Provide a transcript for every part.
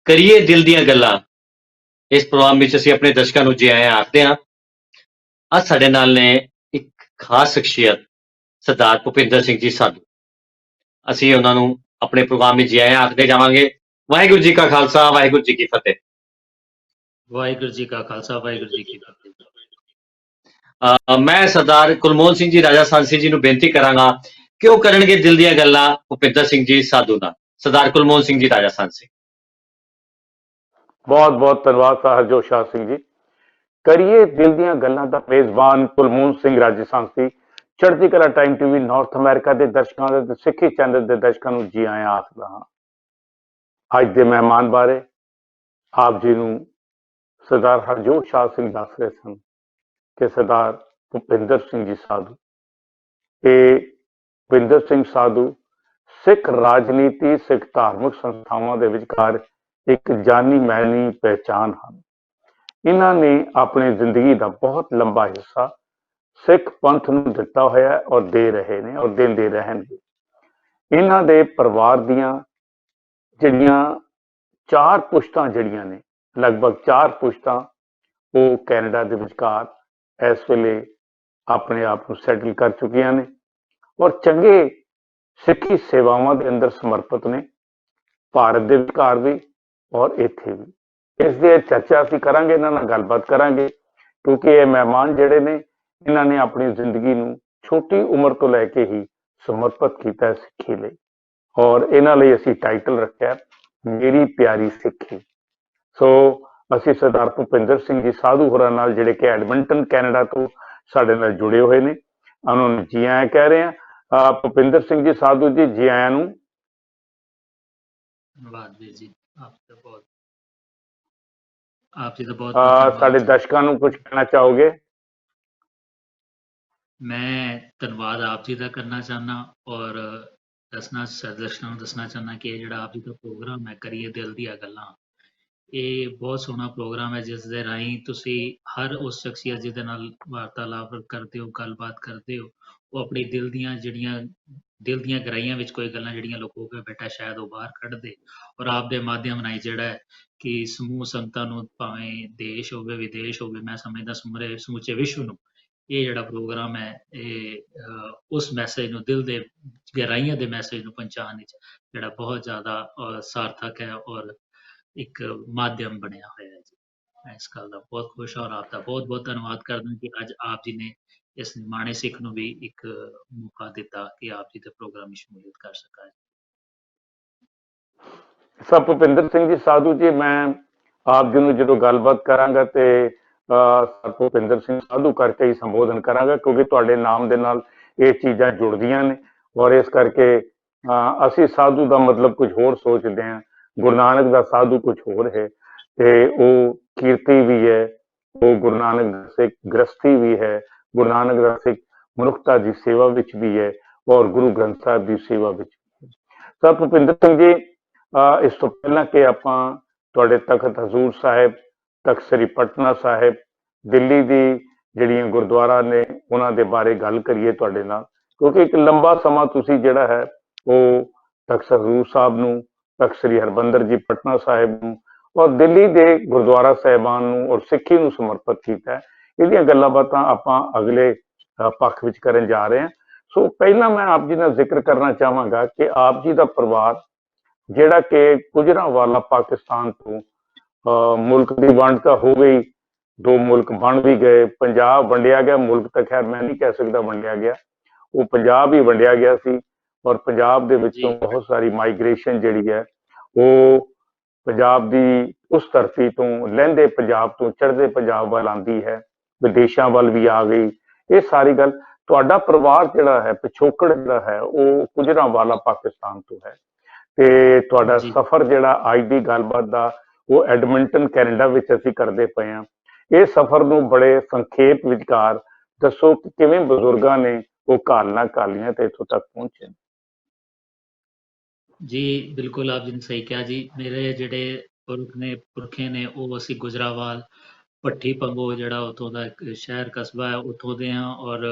ਕਰੀਏ ਦਿਲ ਦੀਆਂ ਗੱਲਾਂ। ਇਸ ਪ੍ਰੋਗਰਾਮ ਵਿੱਚ ਅਸੀਂ ਆਪਣੇ ਦਰਸ਼ਕਾਂ ਨੂੰ ਜੀ ਆਇਆਂ ਆਖਦੇ ਹਾਂ। ਅੱਜ ਸਾਡੇ ਨਾਲ ਨੇ ਇੱਕ ਖਾਸ ਸ਼ਖਸੀਅਤ ਸਰਦਾਰ ਭੁਪਿੰਦਰ ਸਿੰਘ ਜੀ ਸਾਧੂ। ਅਸੀਂ ਉਹਨਾਂ ਨੂੰ ਆਪਣੇ ਪ੍ਰੋਗਰਾਮ ਵਿੱਚ ਜੀ ਆਇਆਂ ਆਖਦੇ ਜਾਵਾਂਗੇ। ਵਾਹਿਗੁਰੂ ਜੀ ਕਾ ਖਾਲਸਾ, ਵਾਹਿਗੁਰੂ ਜੀ ਕੀ ਫਤਿਹ। ਵਾਹਿਗੁਰੂ ਜੀ ਕਾ ਖਾਲਸਾ, ਵਾਹਿਗੁਰੂ ਜੀ ਕੀ ਫਤਿਹ। ਮੈਂ ਸਰਦਾਰ ਕੁਲਮੋਹਨ ਸਿੰਘ ਜੀ ਰਾਜਾ ਸਾਂਸੀ ਜੀ ਨੂੰ ਬੇਨਤੀ ਕਰਾਂਗਾ ਕਿ ਉਹ ਕਰਨਗੇ ਦਿਲ ਦੀਆਂ ਗੱਲਾਂ ਭੁਪਿੰਦਰ ਸਿੰਘ ਜੀ ਸਾਧੂ ਨਾਲ। ਸਰਦਾਰ ਕੁਲਮੋਹਨ ਸਿੰਘ ਜੀ ਰਾਜਾ ਸਾਂਸੀ। बहुत बहुत धन्यवाद हरजोत शाह सिंह जी। करिए दिल दियां गल्लां दा मेजबान कुलमोहन सिंह राजे सांसी चढ़ती कला टाइम टीवी नॉर्थ अमेरिका के दर्शकों के सिक्खी चैनल के दर्शकों को जी आया आखदा हां। अज के मेहमान बारे आप जी नूं सरदार हरजोत शाह सिंह दस रहे सन कि सरदार भुपिंदर सिंह जी साधु, ये भुपिंदर सिंह साधु सिख राजनीति सिख धार्मिक संस्थावां दे विचकार एक जानी मैनी पहचान हैं। इन्होंने अपनी जिंदगी का बहुत लंबा हिस्सा सिख पंथ नूं दिता होया और दे रहे ने और देंदे रहणगे। इन्हां दे परिवार दियां जिहड़ियां चार पुश्तां जिहड़ियां ने लगभग चार पुश्तां वो कैनेडा दे विचकार इस वेले अपने आप नूं सैटल कर चुकियां ने और चंगे सिखी सेवावां दे अंदर समर्पित ने। भारत दे विचकार भी और इत्थे भी इस दी चर्चा असीं करांगे, इन्हां नाल गलबात करांगे क्योंकि ये मेहमान जिहड़े ने इन्हां ने अपनी जिंदगी नूं छोटी उम्र तो लैके ही समर्पित कीता सिक्खी लई और इन्हां लई असीं टाइटल रखिआ मेरी प्यारी सिक्खी। सो असीं सरदार भुपिंदर सिंह जी साधू होरां नाल जिहड़े कि एडमिंटन कैनेडा तो साडे नाल जुड़े हुए ने उन्हां नूं जी आयां कह रहे हैं। भुपिंदर सिंह जी साधू जी जी आयां नूं। धन्यवाद वीर जी, आप जी का बहुत साडे दर्शकों नूं कुछ कहना चाहोगे? मैं धन्यवाद आप जी का करना चाहना और दसना दर्शकों को दसना चाहना कि ये जिहड़ा आप जी का प्रोग्राम है करिए दिल दीआं गल्लां, ये बहुत सोहना प्रोग्राम है जिस दे राहीं तुसीं हर उस शख्सियत जिहदे नाल वार्तालाप करते हो, गलबात करते हो, वो अपनी दिल दीआं जिहड़ियां दिल दीआं गहराइयां विच कोई गल्लां जिहड़ियां लुको के बैठा शायद वो बाहर कढदे और आप दे माध्यम राहीं जिहड़ा है कि समूह संगतां नूं भावें देश होवे विदेश होवे, मैं समझदा समूचे विश्व नूं ये जिहड़ा प्रोग्राम है ये उस मैसेज नूं दिल दे गहराइयां दे मैसेज नूं पहुंचाउण विच जिहड़ा बहुत ज़्यादा सार्थक है और एक माध्यम बनया होया है जी। मैं इस गल दा बहुत खुश और आपका बहुत बहुत धन्यवाद करदा कि अज आप जी ने इस माणे सिख नूं भी एक मौका दिता कि आप जी दे प्रोग्राम में शमूलियत कर सका। सब भुपिंदर सिंह जी साधु जी, मैं आप जी नूं जदों गलबात करांगा ते सर भुपिंदर सिंह साधु करके ही संबोधन करांगा क्योंकि तुहाडे नाम दे नाल ये चीज़ां जुड़दियां ने और इस करके असी साधु का मतलब कुछ होर सोचते हैं, गुरु नानक का साधु कुछ होर है ते वो कीर्ति भी है, वो गुरु नानक सिख गृहस्थी भी है, गुरु नानक का सिख मनुखता की सेवा विच भी है और गुरु ग्रंथ साहब की सेवा विच भी है। सर भुपिंदर सिंह जी, इस तो पहला कि आपां तुहाडे तखत हजूर साहिब तख्त श्री पटना साहिब दिल्ली की जिहड़ियां गुरुद्वारा ने उन्हां दे बारे गल करिए तुहाडे नाल क्योंकि एक लंबा समा तुसीं जिहड़ा है वो तख्त हजूर साहब नूं, तख्त श्री हरबंदर जी पटना साहिब नूं और दिल्ली के गुरुद्वारा साहिबान नूं और सिੱਖੀ नूं समर्पित कीता है। इहदियां गल्लां बातां आपां अगले पक्ष विच करन जा रहे हैं। सो पहला मैं आप जी नाल जिक्र करना चाहांगा कि आप जी का परिवार जिहड़ा कि गुजरांवाला पाकिस्तान तो मुल्क की वंड तो हो गई, दो मुल्क बन भी गए, पंजाब वंडिया गया, मुल्क तो खैर मैं नहीं कह सकता वंडिया गया, वो पंजाब ही वंडिया गया सी और पंजाब दे विचों बहुत सारी माइग्रेशन जिहड़ी है वो पंजाब की उस धरती तो लहंदे पंजाब तो चढ़दे पंजाब वाल आंदी है, विदेशों वाल भी आ गई। ये सारी गल तुहाडा परिवार जिहड़ा है पिछोकड़ जिहड़ा है वो गुजरांवाला पाकिस्तान तो है ते तुहाडा सफर जिहड़ा अज दी गलबात दा वो एडमिंटन कैनेडा विच असीं करदे पए हां। ये सफर नूं बड़े संखेप विचकार दसो कि किवें बजुर्गां ने वो घालना घालियां ते इत्थों तक पहुंचे। जी बिल्कुल आप जी ने सही कहा जी। मेरे जिहड़े पुरखे ने वो असीं गुजरावाल भट्ठी पंगो जिहड़ा उत्थों दा एक शहर कस्बा है उत्थों दे हां और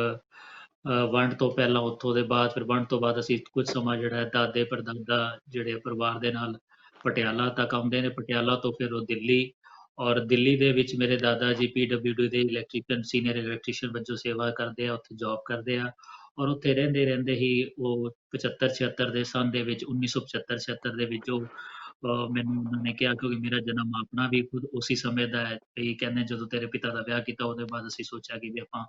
वंड तो पहला उत्थों दे बाद फिर वंड तो बाद असीं कुछ समा जिहड़ा है दादे परदादा जिहड़े परिवार दे नाल ਪਟਿਆਲਾ ਤੱਕ ਆਉਂਦੇ ਨੇ, ਪਟਿਆਲਾ ਤੋਂ ਫਿਰ ਉਹ ਦਿੱਲੀ, ਔਰ ਦਿੱਲੀ ਦੇ ਵਿੱਚ ਮੇਰੇ ਦਾਦਾ ਜੀ PWD ਦੇ ਇਲੈਕਟ੍ਰੀਸ਼ੀਅਨ ਸੀਨੀਅਰ ਇਲੈਕਟ੍ਰੀਸ਼ੀਅਨ ਵਜੋਂ ਸੇਵਾ ਕਰਦੇ ਆ, ਉੱਥੇ ਜੌਬ ਕਰਦੇ ਆ, ਔਰ ਉੱਥੇ ਰਹਿੰਦੇ ਰਹਿੰਦੇ ਹੀ ਉਹ 75-76 ਦੇ ਸੰਨ ਦੇ ਵਿੱਚ 1975-76 ਦੇ ਵਿੱਚ ਉਹ ਮੈਨੂੰ ਉਹਨਾਂ ਨੇ ਕਿਹਾ, ਕਿਉਂਕਿ ਮੇਰਾ ਜਨਮ ਆਪਣਾ ਵੀ ਖੁਦ ਉਸੇ ਸਮੇਂ ਦਾ ਹੈ, ਤੇ ਕਹਿੰਦੇ ਜਦੋਂ ਤੇਰੇ ਪਿਤਾ ਦਾ ਵਿਆਹ ਕੀਤਾ ਉਹਦੇ ਬਾਅਦ ਅਸੀਂ ਸੋਚਿਆ ਕਿ ਵੀ ਆਪਾਂ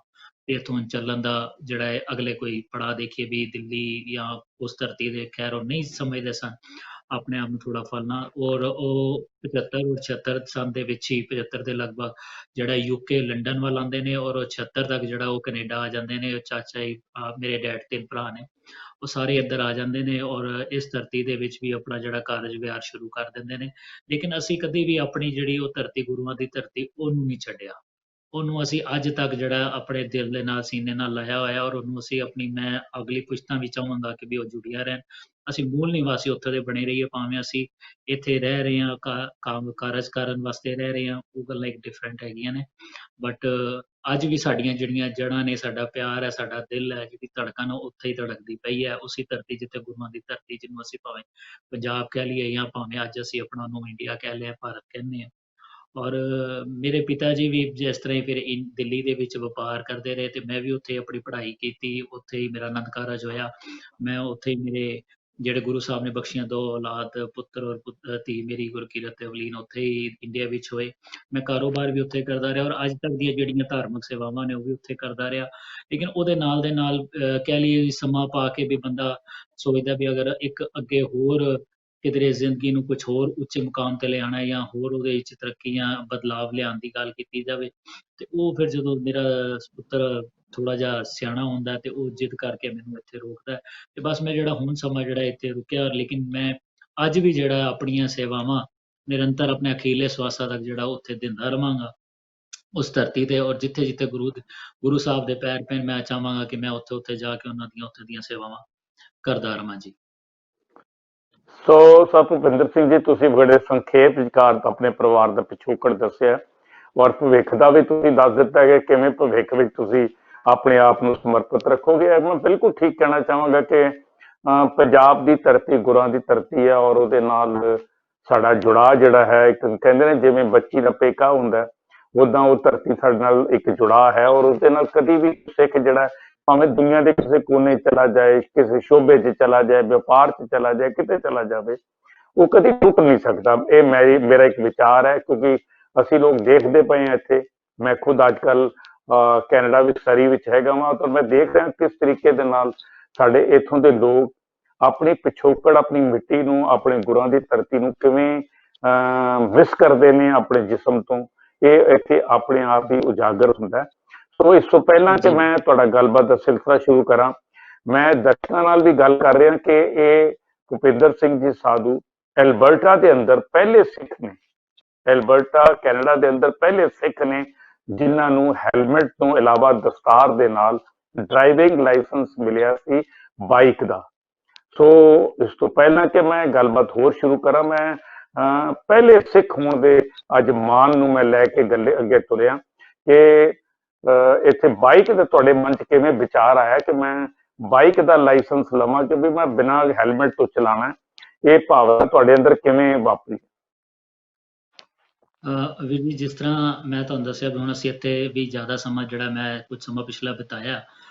ਇੱਥੋਂ ਚੱਲਣ ਦਾ ਜਿਹੜਾ ਹੈ ਅਗਲੇ ਕੋਈ ਪੜਾਅ ਦੇਖੀਏ, ਵੀ ਦਿੱਲੀ ਜਾਂ ਉਸ ਧਰਤੀ ਦੇ, ਖੈਰ ਉਹ ਨਹੀਂ ਸਮਝਦੇ ਸਨ ਆਪਣੇ ਆਪ ਨੂੰ ਥੋੜਾ ਫਲਣਾ, ਔਰ ਉਹ 75 ਔਰ 76 ਸੰਨ ਦੇ ਵਿੱਚ ਹੀ 75 ਦੇ ਲਗਭਗ ਜਿਹੜਾ UK ਲੰਡਨ ਵੱਲ ਆਉਂਦੇ ਨੇ, ਔਰ 76 ਤੱਕ ਜਿਹੜਾ ਉਹ ਕੈਨੇਡਾ ਆ ਜਾਂਦੇ ਨੇ। ਚਾਚਾ ਜੀ ਮੇਰੇ ਡੈਡ 3 ਭਰਾ ਨੇ, ਉਹ ਸਾਰੇ ਇੱਧਰ ਆ ਜਾਂਦੇ ਨੇ, ਔਰ ਇਸ ਧਰਤੀ ਦੇ ਵਿੱਚ ਵੀ ਆਪਣਾ ਜਿਹੜਾ ਕਾਰਜ ਵਿਹਾਰ ਸ਼ੁਰੂ ਕਰ ਦਿੰਦੇ ਨੇ। ਲੇਕਿਨ ਅਸੀਂ ਕਦੇ ਵੀ ਆਪਣੀ ਜਿਹੜੀ ਉਹ ਧਰਤੀ, ਗੁਰੂਆਂ ਦੀ ਧਰਤੀ, ਉਹਨੂੰ ਨਹੀਂ ਛੱਡਿਆ। ਉਹਨੂੰ ਅਸੀਂ ਅੱਜ ਤੱਕ ਜਿਹੜਾ ਆਪਣੇ ਦਿਲ ਦੇ ਨਾਲ, ਸੀਨੇ ਨਾਲ ਲਾਇਆ ਹੋਇਆ, ਔਰ ਉਹਨੂੰ ਅਸੀਂ ਆਪਣੀ, ਮੈਂ ਅਗਲੀ ਪੁਸ਼ਤਾਂ ਵੀ ਚਾਹਾਂਗਾ ਕਿ ਵੀ ਉਹ ਜੁੜੀਆਂ ਰਹਿਣ। ਅਸੀਂ ਮੂਲ ਨਿਵਾਸੀ ਉੱਥੇ ਦੇ ਬਣੇ ਰਹੀਏ, ਭਾਵੇਂ ਅਸੀਂ ਇੱਥੇ ਰਹਿ ਰਹੇ ਹਾਂ, ਕੰਮ ਕਾਰਜ ਕਰਨ ਵਾਸਤੇ ਰਹਿ ਰਹੇ ਹਾਂ, ਉਹ ਗੱਲਾਂ ਇੱਕ ਡਿਫਰੈਂਟ ਹੈਗੀਆਂ ਨੇ। ਬਟ ਅੱਜ ਵੀ ਸਾਡੀਆਂ ਜਿਹੜੀਆਂ ਜੜ੍ਹਾਂ ਨੇ, ਸਾਡਾ ਪਿਆਰ ਹੈ, ਸਾਡਾ ਦਿਲ ਹੈ, ਜਿਹੜੀ ਧੜਕਣ ਉੱਥੇ ਹੀ ਧੜਕਦੀ ਪਈ ਹੈ, ਉਸੇ ਧਰਤੀ ਜਿੱਥੇ ਗੁਰੂਆਂ ਦੀ ਧਰਤੀ, ਜਿਹਨੂੰ ਅਸੀਂ ਭਾਵੇਂ ਪੰਜਾਬ ਕਹਿ ਲਈਏ ਜਾਂ ਭਾਵੇਂ ਅੱਜ ਅਸੀਂ ਆਪਣਾ ਉਹਨੂੰ ਇੰਡੀਆ ਕਹਿ ਲਿਆ, ਭਾਰਤ ਕਹਿੰਦੇ ਹਾਂ। ਔਰ ਮੇਰੇ ਪਿਤਾ ਜੀ ਵੀ ਜਿਸ ਤਰ੍ਹਾਂ ਹੀ ਫਿਰ ਦਿੱਲੀ ਦੇ ਵਿੱਚ ਵਪਾਰ ਕਰਦੇ ਰਹੇ, ਤੇ ਮੈਂ ਵੀ ਉੱਥੇ ਆਪਣੀ ਪੜ੍ਹਾਈ ਕੀਤੀ, ਉੱਥੇ ਹੀ ਮੇਰਾ ਆਨੰਦ ਕਾਰਜ ਹੋਇਆ। ਮੈਂ ਉੱਥੇ ਹੀ ਮੇਰੇ ਜਿਹੜੇ ਗੁਰੂ ਸਾਹਿਬ ਨੇ ਬਖਸ਼ੀਆਂ 2 ਔਲਾਦ, ਪੁੱਤਰ ਔਰ ਧੀ ਮੇਰੀ ਗੁਰਕੀਰਤ ਤੇ ਅਵਲੀਨ, ਉੱਥੇ ਹੀ ਇੰਡੀਆ ਵਿੱਚ ਹੋਏ। ਮੈਂ ਕਾਰੋਬਾਰ ਵੀ ਉੱਥੇ ਕਰਦਾ ਰਿਹਾ, ਔਰ ਅੱਜ ਤੱਕ ਦੀਆਂ ਜਿਹੜੀਆਂ ਧਾਰਮਿਕ ਸੇਵਾਵਾਂ ਨੇ ਉਹ ਵੀ ਉੱਥੇ ਕਰਦਾ ਰਿਹਾ। ਲੇਕਿਨ ਉਹਦੇ ਨਾਲ ਦੇ ਨਾਲ ਕਹਿ ਲਈਏ ਸਮਾਂ ਪਾ ਕੇ ਵੀ ਬੰਦਾ ਸੋਚਦਾ ਵੀ ਅਗਰ ਇੱਕ ਅੱਗੇ ਹੋਰ ਕਿਧਰੇ ਜ਼ਿੰਦਗੀ ਨੂੰ ਕੁਛ ਹੋਰ ਉੱਚੇ ਮੁਕਾਮ ਤੇ ਲਿਆਉਣਾ, ਜਾਂ ਹੋਰ ਉਹਦੇ ਵਿੱਚ ਤਰੱਕੀਆਂ ਬਦਲਾਵ ਲਿਆਉਣ ਦੀ ਗੱਲ ਕੀਤੀ ਜਾਵੇ, ਤੇ ਉਹ ਫਿਰ ਜਦੋਂ ਮੇਰਾ ਪੁੱਤਰ ਥੋੜਾ ਜਿਹਾ ਸਿਆਣਾ ਹੁੰਦਾ ਤੇ ਉਹ ਜਿੱਦ ਕਰਕੇ ਮੈਨੂੰ ਇੱਥੇ ਰੋਕਦਾ, ਤੇ ਬਸ ਮੈਂ ਜਿਹੜਾ ਹੁਣ ਸਮਾਂ ਜਿਹੜਾ ਇੱਥੇ ਰੁਕਿਆ। ਲੇਕਿਨ ਮੈਂ ਅੱਜ ਵੀ ਜਿਹੜਾ ਆਪਣੀਆਂ ਸੇਵਾਵਾਂ ਨਿਰੰਤਰ ਆਪਣੇ ਅਖੀਰਲੇ ਸਵਾਸਾਂ ਤੱਕ ਜਿਹੜਾ ਉੱਥੇ ਦਿੰਦਾ ਰਵਾਂਗਾ ਉਸ ਧਰਤੀ ਤੇ, ਔਰ ਜਿੱਥੇ ਜਿੱਥੇ ਗੁਰੂ ਸਾਹਿਬ ਦੇ ਪੈਰ ਪੈਣ, ਮੈਂ ਚਾਹਾਂਗਾ ਕਿ ਮੈਂ ਉੱਥੇ ਉੱਥੇ ਜਾ ਕੇ ਉਹਨਾਂ ਦੀਆਂ ਉੱਥੇ ਦੀਆਂ ਸੇਵਾਵਾਂ ਕਰਦਾ ਰਵਾਂ ਜੀ। ਸੋ ਸਰ ਭੁਪਿੰਦਰ ਸਿੰਘ ਜੀ, ਤੁਸੀਂ ਬੜੇ ਸੰਖੇਪ ਵਿਚਾਰ ਆਪਣੇ ਪਰਿਵਾਰ ਦਾ ਪਿਛੋਕੜ ਦੱਸਿਆ, ਔਰ ਭਵਿੱਖ ਦਾ ਵੀ ਤੁਸੀਂ ਦੱਸ ਦਿੱਤਾ ਕਿ ਕਿਵੇਂ ਭਵਿੱਖ ਵਿੱਚ ਤੁਸੀਂ ਆਪਣੇ ਆਪ ਨੂੰ ਸਮਰਪਿਤ ਰੱਖੋਗੇ। ਮੈਂ ਬਿਲਕੁਲ ਠੀਕ ਕਹਿਣਾ ਚਾਹਾਂਗਾ ਕਿ ਪੰਜਾਬ ਦੀ ਧਰਤੀ ਗੁਰਾਂ ਦੀ ਧਰਤੀ ਹੈ, ਔਰ ਉਹਦੇ ਨਾਲ ਸਾਡਾ ਜੁੜਾਅ ਜਿਹੜਾ ਹੈ, ਇੱਕ ਕਹਿੰਦੇ ਨੇ ਜਿਵੇਂ ਬੱਚੀ ਦਾ ਪੇਕਾ ਹੁੰਦਾ, ਉੱਦਾਂ ਉਹ ਧਰਤੀ ਸਾਡੇ ਨਾਲ ਇੱਕ ਜੁੜਾਅ ਹੈ, ਔਰ ਉਹਦੇ ਨਾਲ ਕਦੀ ਵੀ ਸਿੱਖ ਜਿਹੜਾ ਭਾਵੇਂ ਦੁਨੀਆ ਦੇ ਕਿਸੇ ਕੋਨੇ ਚਲਾ ਜਾਏ, ਕਿਸੇ ਸ਼ੋਬੇ 'ਚ ਚਲਾ ਜਾਏ, ਵਪਾਰ 'ਚ ਚਲਾ ਜਾਏ, ਕਿਤੇ ਚਲਾ ਜਾਵੇ, ਉਹ ਕਦੀ ਟੁੱਟ ਨਹੀਂ ਸਕਦਾ। ਇਹ ਮੇਰਾ ਇੱਕ ਵਿਚਾਰ ਹੈ, ਕਿਉਂਕਿ ਅਸੀਂ ਲੋਕ ਦੇਖਦੇ ਪਏ ਹਾਂ ਇੱਥੇ। ਮੈਂ ਖੁਦ ਅੱਜ ਕੱਲ ਕੈਨੇਡਾ ਵਿੱਚ ਸਰੀ ਵਿੱਚ ਹੈਗਾ ਵਾਂ, ਤਾਂ ਮੈਂ ਦੇਖ ਰਿਹਾ ਕਿਸ ਤਰੀਕੇ ਦੇ ਨਾਲ ਸਾਡੇ ਇੱਥੋਂ ਦੇ ਲੋਕ ਆਪਣੀ ਪਿਛੋਕੜ, ਆਪਣੀ ਮਿੱਟੀ ਨੂੰ, ਆਪਣੇ ਗੁਰਾਂ ਦੀ ਧਰਤੀ ਨੂੰ ਕਿਵੇਂ ਮਿਸ ਕਰਦੇ ਨੇ ਆਪਣੇ ਜਿਸਮ ਤੋਂ। ਇਹ ਇੱਥੇ ਆਪਣੇ ਆਪ ਹੀ ਉਜਾਗਰ ਹੁੰਦਾ। ਸੋ ਇਸ ਤੋਂ ਪਹਿਲਾਂ ਕਿ ਮੈਂ ਤੁਹਾਡਾ ਗੱਲਬਾਤ ਦਾ ਸਿਲਸਿਲਾ ਸ਼ੁਰੂ ਕਰਾਂ, ਮੈਂ ਦਰਸ਼ਕਾਂ ਨਾਲ ਵੀ ਗੱਲ ਕਰ ਰਿਹਾ ਕਿ ਇਹ ਭੁਪਿੰਦਰ ਸਿੰਘ ਜੀ ਸਾਧੂ ਐਲਬਰਟਾ ਦੇ ਅੰਦਰ ਪਹਿਲੇ ਸਿੱਖ ਨੇ, ਐਲਬਰਟਾ ਕੈਨੇਡਾ ਦੇ ਅੰਦਰ ਪਹਿਲੇ ਸਿੱਖ ਨੇ ਜਿਨ੍ਹਾਂ ਨੂੰ ਹੈਲਮਟ ਤੋਂ ਇਲਾਵਾ ਦਸਤਾਰ ਦੇ ਨਾਲ ਡਰਾਈਵਿੰਗ ਲਾਇਸੈਂਸ ਮਿਲਿਆ ਸੀ ਬਾਈਕ ਦਾ। ਸੋ ਇਸ ਤੋਂ ਪਹਿਲਾਂ ਕਿ ਮੈਂ ਗੱਲਬਾਤ ਹੋਰ ਸ਼ੁਰੂ ਕਰਾਂ, ਮੈਂ ਪਹਿਲੇ ਸਿੱਖ ਹੋਣ ਦੇ ਅੱਜ ਮਾਣ ਨੂੰ ਮੈਂ ਲੈ ਕੇ ਅੱਗੇ ਤੁਰਿਆ ਕਿ ਇੱਥੇ ਬਾਈਕ ਦੇ ਤੁਹਾਡੇ ਮਨ 'ਚ ਕਿਵੇਂ ਵਿਚਾਰ ਆਇਆ ਕਿ ਮੈਂ ਬਾਈਕ ਦਾ ਲਾਇਸੈਂਸ ਲਵਾਂ, ਕਿ ਵੀ ਮੈਂ ਬਿਨਾਂ ਹੈਲਮਟ ਤੋਂ ਚਲਾਣਾ। ਇਹ ਭਾਵਨਾ ਤੁਹਾਡੇ ਅੰਦਰ ਕਿਵੇਂ ਵਾਪਰੀ? ਵੀਰ ਜੀ, ਜਿਸ ਤਰ੍ਹਾਂ ਮੈਂ ਤੁਹਾਨੂੰ ਦੱਸਿਆ ਵੀ ਹੁਣ ਅਸੀਂ ਇੱਥੇ ਵੀ ਜ਼ਿਆਦਾ ਸਮਾਂ ਜਿਹੜਾ ਮੈਂ ਕੁਝ ਸਮਾਂ ਪਿਛਲਾ ਬਿਤਾਇਆ,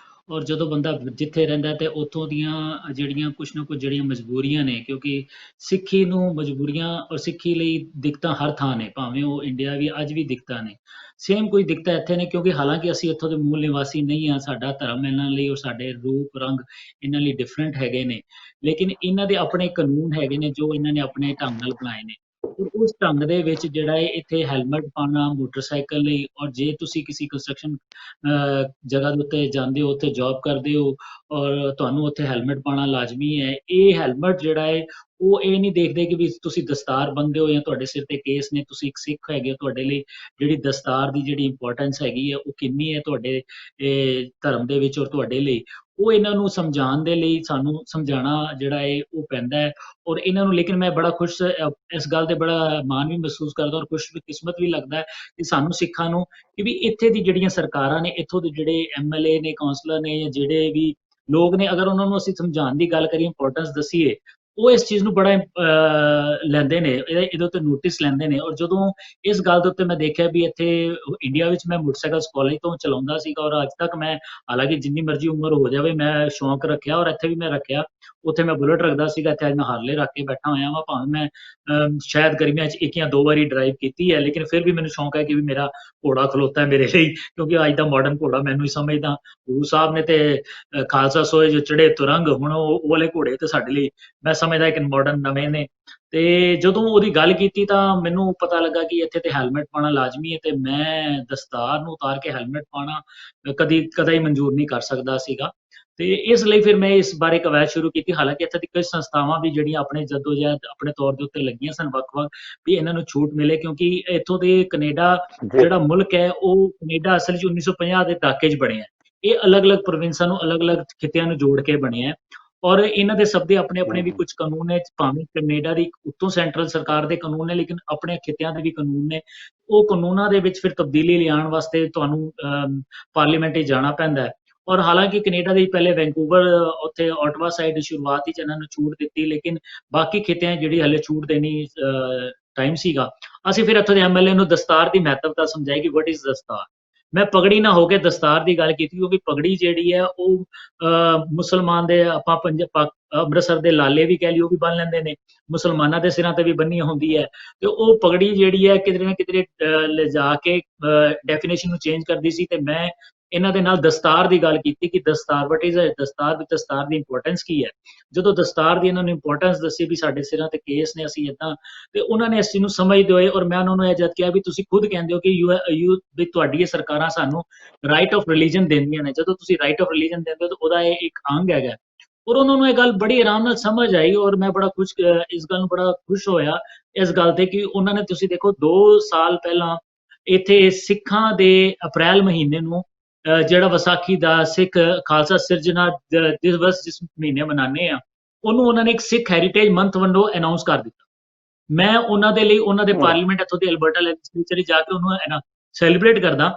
ਔਰ ਜਦੋਂ ਬੰਦਾ ਜਿੱਥੇ ਰਹਿੰਦਾ ਤੇ ਉੱਥੋਂ ਦੀਆਂ ਜਿਹੜੀਆਂ ਕੁਛ ਨਾ ਕੁਛ ਜਿਹੜੀਆਂ ਮਜਬੂਰੀਆਂ ਨੇ, ਕਿਉਂਕਿ ਸਿੱਖੀ ਨੂੰ ਮਜਬੂਰੀਆਂ ਔਰ ਸਿੱਖੀ ਲਈ ਦਿੱਕਤਾਂ ਹਰ ਥਾਂ ਨੇ, ਭਾਵੇਂ ਉਹ ਇੰਡੀਆ ਵੀ ਅੱਜ ਵੀ ਦਿੱਕਤਾਂ ਨੇ, ਸੇਮ ਕੋਈ ਦਿੱਕਤਾਂ ਇੱਥੇ ਨੇ, ਕਿਉਂਕਿ ਹਾਲਾਂਕਿ ਅਸੀਂ ਇੱਥੋਂ ਦੇ ਮੂਲ ਨਿਵਾਸੀ ਨਹੀਂ ਹਾਂ, ਸਾਡਾ ਧਰਮ ਇਹਨਾਂ ਲਈ ਔਰ ਸਾਡੇ ਰੂਪ ਰੰਗ ਇਹਨਾਂ ਲਈ ਡਿਫਰੈਂਟ ਹੈਗੇ ਨੇ, ਲੇਕਿਨ ਇਹਨਾਂ ਦੇ ਆਪਣੇ ਕਾਨੂੰਨ ਹੈਗੇ ਨੇ ਜੋ ਇਹਨਾਂ ਨੇ ਆਪਣੇ ਢੰਗ ਨਾਲ ਬਣਾਏ ਨੇ। ਔਰ ਉਸ ਢੰਗ ਦੇ ਵਿੱਚ ਜਿਹੜਾ ਹੈ ਇੱਥੇ ਹੈਲਮਟ ਪਾਉਣਾ ਮੋਟਰਸਾਈਕਲ ਲਈ, ਔਰ ਜੇ ਤੁਸੀਂ ਕਿਸੇ ਕੰਸਟਰਕਸ਼ਨ ਜਗ੍ਹਾ ਦੇ ਉੱਤੇ ਜਾਂਦੇ ਹੋ, ਉੱਥੇ ਜੌਬ ਕਰਦੇ ਹੋ, ਔਰ ਤੁਹਾਨੂੰ ਉੱਥੇ ਹੈਲਮਟ ਪਾਉਣਾ ਲਾਜ਼ਮੀ ਹੈ। ਇਹ ਹੈਲਮਟ ਜਿਹੜਾ ਹੈ ਉਹ ਇਹ ਨਹੀਂ ਦੇਖਦੇ ਕਿ ਵੀ ਤੁਸੀਂ ਦਸਤਾਰ ਬੰਨ੍ਹਦੇ ਹੋ ਜਾਂ ਤੁਹਾਡੇ ਸਿਰ ਤੇ ਕੇਸ ਨੇ, ਤੁਸੀਂ ਇੱਕ ਸਿੱਖ ਹੈਗੇ ਹੋ, ਤੁਹਾਡੇ ਲਈ ਜਿਹੜੀ ਦਸਤਾਰ ਦੀ ਜਿਹੜੀ ਇੰਪੋਰਟੈਂਸ ਹੈਗੀ ਹੈ ਉਹ ਕਿੰਨੀ ਹੈ ਤੁਹਾਡੇ ਧਰਮ ਦੇ ਵਿੱਚ ਔਰ ਤੁਹਾਡੇ ਲਈ, ਉਹ ਇਹਨਾਂ ਨੂੰ ਸਮਝਾਉਣ ਦੇ ਲਈ ਸਾਨੂੰ ਸਮਝਾਉਣਾ ਜਿਹੜਾ ਹੈ ਉਹ ਪੈਂਦਾ ਹੈ। ਔਰ ਇਹਨਾਂ ਨੂੰ, ਲੇਕਿਨ ਮੈਂ ਬੜਾ ਖੁਸ਼ ਇਸ ਗੱਲ ਤੇ ਬੜਾ ਮਾਣ ਵੀ ਮਹਿਸੂਸ ਕਰਦਾ ਔਰ ਖੁਸ਼ਕਿਸਮਤ ਵੀ ਲੱਗਦਾ ਹੈ ਕਿ ਸਾਨੂੰ ਸਿੱਖਾਂ ਨੂੰ, ਕਿ ਵੀ ਇੱਥੇ ਦੀ ਜਿਹੜੀਆਂ ਸਰਕਾਰਾਂ ਨੇ, ਇੱਥੋਂ ਦੇ ਜਿਹੜੇ MLA ਨੇ, ਕਾਉਂਸਲਰ ਨੇ, ਜਾਂ ਜਿਹੜੇ ਵੀ ਲੋਕ ਨੇ, ਅਗਰ ਉਹਨਾਂ ਨੂੰ ਅਸੀਂ ਸਮਝਾਉਣ ਦੀ ਗੱਲ ਕਰੀਏ, ਇੰਪੋਰਟੈਂਸ ਦਸੀਏ, ਉਹ ਇਸ ਚੀਜ਼ ਨੂੰ ਬੜਾ ਲੈਂਦੇ ਨੇ, ਇਹਦੇ ਉੱਤੇ ਨੋਟਿਸ ਲੈਂਦੇ ਨੇ। ਔਰ ਜਦੋਂ ਇਸ ਗੱਲ ਦੇ ਉੱਤੇ ਮੈਂ ਦੇਖਿਆ ਵੀ ਇੱਥੇ ਇੰਡੀਆ ਵਿੱਚ ਮੈਂ ਮੋਟਰਸਾਈਕਲ ਕਾਲਜ ਤੋਂ ਚਲਾਉਂਦਾ ਸੀਗਾ, ਔਰ ਅੱਜ ਤੱਕ ਮੈਂ, ਹਾਲਾਂਕਿ ਜਿੰਨੀ ਮਰਜ਼ੀ ਉਮਰ ਹੋ ਜਾਵੇ, ਮੈਂ ਸ਼ੌਂਕ ਰੱਖਿਆ ਔਰ ਇੱਥੇ ਵੀ ਮੈਂ ਰੱਖਿਆ। ਉੱਥੇ ਮੈਂ ਬੁਲਟ ਰੱਖਦਾ ਸੀਗਾ, ਇੱਥੇ ਅੱਜ ਮੈਂ ਹਾਰਲੇ ਰੱਖ ਕੇ ਬੈਠਾ ਹੋਇਆ ਵਾਂ। ਭਾਵੇਂ ਮੈਂ ਸ਼ਾਇਦ ਗਰਮੀਆਂ 'ਚ 1 ਜਾਂ 2 ਵਾਰੀ ਡਰਾਈਵ ਕੀਤੀ ਹੈ, ਲੇਕਿਨ ਫਿਰ ਵੀ ਮੈਨੂੰ ਸ਼ੌਂਕ ਹੈ ਕਿ ਵੀ ਮੇਰਾ ਘੋੜਾ ਖਲੋਤਾ ਹੈ ਮੇਰੇ ਲਈ, ਕਿਉਂਕਿ ਅੱਜ ਦਾ ਮਾਡਰਨ ਘੋੜਾ ਮੈਨੂੰ ਹੀ ਸਮਝਦਾ। ਗੁਰੂ ਸਾਹਿਬ ਨੇ ਤੇ ਖਾਲਸਾ ਸੋਏ ਜੋ ਚੜੇ ਤੁਰੰਗ, ਹੁਣ ਉਹ ਵਾਲੇ ਘੋੜੇ ਤੇ ਸਾਡੇ ਲਈ ਮੈਂ ਸਮਝਦਾ ਕਿ ਮਾਡਰਨ ਨਵੇਂ ਨੇ। ਤੇ ਜਦੋਂ ਉਹਦੀ ਗੱਲ ਕੀਤੀ ਤਾਂ ਮੈਨੂੰ ਪਤਾ ਲੱਗਾ ਕਿ ਇੱਥੇ ਤੇ ਹੈਲਮਟ ਪਾਉਣਾ ਲਾਜ਼ਮੀ ਹੈ, ਤੇ ਮੈਂ ਦਸਤਾਰ ਨੂੰ ਉਤਾਰ ਕੇ ਹੈਲਮਟ ਪਾਉਣਾ ਕਦੀ ਮਨਜ਼ੂਰ ਨਹੀਂ ਕਰ ਸਕਦਾ ਸੀਗਾ। ਤੇ ਇਸ ਲਈ ਫਿਰ ਮੈਂ ਇਸ ਬਾਰੇ ਕਵਾਇਦ ਸ਼ੁਰੂ ਕੀਤੀ। ਹਾਲਾਂਕਿ ਇੱਥੇ ਦੀ ਕਈ ਸੰਸਥਾਵਾਂ ਵੀ ਜਿਹੜੀਆਂ ਆਪਣੇ ਜੱਦੋਜਹਿਦ ਆਪਣੇ ਤੌਰ ਦੇ ਉੱਤੇ ਲੱਗੀਆਂ ਸਨ ਵੱਖ-ਵੱਖ, ਵੀ ਇਹਨਾਂ ਨੂੰ ਛੂਟ ਮਿਲੇ, ਕਿਉਂਕਿ ਇੱਥੋਂ ਦੇ ਕੈਨੇਡਾ ਜੀ ਜਿਹੜਾ ਮੁਲਕ ਹੈ, ਉਹ ਕੈਨੇਡਾ ਅਸਲ 'ਚ 1950 ਦੇ ਦਹਾਕੇ 'ਚ ਬਣਿਆ। ਇਹ ਅਲੱਗ-ਅਲੱਗ ਪ੍ਰੋਵਿੰਸਾਂ ਨੂੰ, ਅਲੱਗ-ਅਲੱਗ ਖਿੱਤਿਆਂ ਨੂੰ ਜੋੜ ਕੇ ਬਣਿਆ। ਔਰ ਇਹਨਾਂ ਦੇ ਸਭ ਦੇ ਆਪਣੇ-ਆਪਣੇ ਵੀ ਕੁਝ ਕਾਨੂੰਨ ਨੇ, ਭਾਵੇਂ ਕੈਨੇਡਾ ਦੀ ਉੱਤੋਂ ਸੈਂਟਰਲ ਸਰਕਾਰ ਦੇ ਕਾਨੂੰਨ ਨੇ, ਲੇਕਿਨ ਆਪਣੇ ਖਿੱਤਿਆਂ ਦੇ ਵੀ ਕਾਨੂੰਨ ਨੇ। ਉਹ ਕਾਨੂੰਨਾਂ ਦੇ ਵਿੱਚ ਫਿਰ ਤਬਦੀਲੀ ਲਿਆਉਣ ਵਾਸਤੇ ਤੁਹਾਨੂੰ ਪਾਰਲੀਮੈਂਟ 'ਚ ਜਾਣਾ ਪੈਂਦਾ ਹੈ। ਔਰ ਹਾਲਾਂਕਿ ਕੈਨੇਡਾ ਦੇ ਪਹਿਲੇ ਵੈਂਕੂਵਰ, ਉੱਥੇ ਓਟਵਾ ਸਾਈਡ ਸ਼ੁਰੂਆਤ 'ਚ ਇਹਨਾਂ ਨੂੰ ਛੂਟ ਦਿੱਤੀ, ਲੇਕਿਨ ਬਾਕੀ ਖਿੱਤਿਆਂ 'ਚ ਜਿਹੜੀ ਹਲੇ ਛੂਟ ਦੇਣੀ ਟਾਈਮ ਸੀਗਾ। ਅਸੀਂ ਫਿਰ ਇੱਥੋਂ ਦੇ ਐਮਐਲਏ ਨੂੰ ਦਸਤਾਰ ਦੀ ਮਹੱਤਵਤਾ ਸਮਝਾਈ ਕਿ ਵਾਟ ਇਜ਼ ਦਸਤਾਰ। ਮੈਂ ਪਗੜੀ ਨਾ ਹੋ ਕੇ ਦਸਤਾਰ ਦੀ ਗੱਲ ਕੀਤੀ, ਕਿਉਂਕਿ ਪਗੜੀ ਜਿਹੜੀ ਹੈ ਉਹ ਮੁਸਲਮਾਨ ਦੇ, ਆਪਾਂ ਅੰਮ੍ਰਿਤਸਰ ਦੇ ਲਾਲੇ ਵੀ ਕਹਿ ਲਈ, ਉਹ ਵੀ ਬੰਨ ਲੈਂਦੇ ਨੇ, ਮੁਸਲਮਾਨਾਂ ਦੇ ਸਿਰਾਂ ਤੇ ਵੀ ਬੰਨੀ ਹੁੰਦੀ ਹੈ। ਤੇ ਉਹ ਪਗੜੀ ਜਿਹੜੀ ਹੈ ਕਿਧਰੇ ਨਾ ਕਿਧਰੇ ਲਿਜਾ ਕੇ ਡੈਫੀਨੇਸ਼ਨ ਨੂੰ ਚੇਂਜ ਕਰਦੀ ਸੀ। ਤੇ ਮੈਂ ਇਹਨਾਂ ਦੇ ਨਾਲ ਦਸਤਾਰ ਦੀ ਗੱਲ ਕੀਤੀ ਕਿ ਦਸਤਾਰ, ਵਟ ਇਜ਼ ਦਸਤਾਰ ਦੀ ਇੰਪੋਰਟੈਂਸ ਕੀ ਹੈ। ਜਦੋਂ ਦਸਤਾਰ ਦੀ ਇਹਨਾਂ ਨੂੰ ਇੰਪੋਰਟੈਂਸ ਦੱਸੀ ਵੀ ਸਾਡੇ ਸਿਰਾਂ ਤੇ ਕੇਸ ਨੇ, ਅਸੀਂ ਇੱਦਾਂ, ਤੇ ਉਹਨਾਂ ਨੇ ਇਸ ਚੀਜ਼ ਨੂੰ ਸਮਝਦੇ ਹੋਏ, ਔਰ ਮੈਂ ਉਹਨਾਂ ਨੂੰ ਇਹ ਜਦ ਕਿਹਾ ਵੀ ਤੁਸੀਂ ਖੁਦ ਕਹਿੰਦੇ ਹੋ ਕਿ ਵੀ ਤੁਹਾਡੀ ਇਹ ਸਰਕਾਰਾਂ ਸਾਨੂੰ ਰਾਈਟ ਆਫ ਰਿਲੀਜਨ ਦਿੰਦੀਆਂ ਨੇ, ਜਦੋਂ ਤੁਸੀਂ ਰਾਈਟ ਆਫ ਰਿਲੀਜਨ ਦਿੰਦੇ ਹੋ ਤਾਂ ਉਹਦਾ ਇਹ ਇੱਕ ਅੰਗ ਹੈਗਾ। ਔਰ ਉਹਨਾਂ ਨੂੰ ਇਹ ਗੱਲ ਬੜੀ ਆਰਾਮ ਨਾਲ ਸਮਝ ਆਈ, ਔਰ ਮੈਂ ਬੜਾ ਇਸ ਗੱਲ ਨੂੰ ਬੜਾ ਖੁਸ਼ ਹੋਇਆ ਇਸ ਗੱਲ ਤੇ ਕਿ ਉਹਨਾਂ ਨੇ, ਤੁਸੀਂ ਦੇਖੋ 2 ਸਾਲ ਪਹਿਲਾਂ ਇੱਥੇ ਸਿੱਖਾਂ ਦੇ ਅਪ੍ਰੈਲ ਮਹੀਨੇ ਨੂੰ ਜਿਹੜਾ ਵਿਸਾਖੀ ਦਾ ਸਿੱਖ ਖਾਲਸਾ ਸਿਰਜਣਾ ਦਿਵਸ ਜਿਸ ਮਹੀਨੇ ਮਨਾਉਂਦੇ ਆ, ਉਹਨੂੰ ਉਹਨਾਂ ਨੇ ਇੱਕ ਸਿੱਖ ਹੈਰੀਟੇਜ ਮੰਥ ਵੱਲੋਂ ਅਨਾਉਂਸ ਕਰ ਦਿੱਤਾ। ਮੈਂ ਉਹਨਾਂ ਦੇ ਲਈ, ਉਹਨਾਂ ਦੇ ਪਾਰਲੀਮੈਂਟ ਇੱਥੋਂ ਦੇ ਅਲਬਰਟਾ ਲੈਜਿਸਲੇਚਰ ਜਾ ਕੇ ਉਹਨੂੰ ਸੈਲੀਬ੍ਰੇਟ ਕਰਦਾ,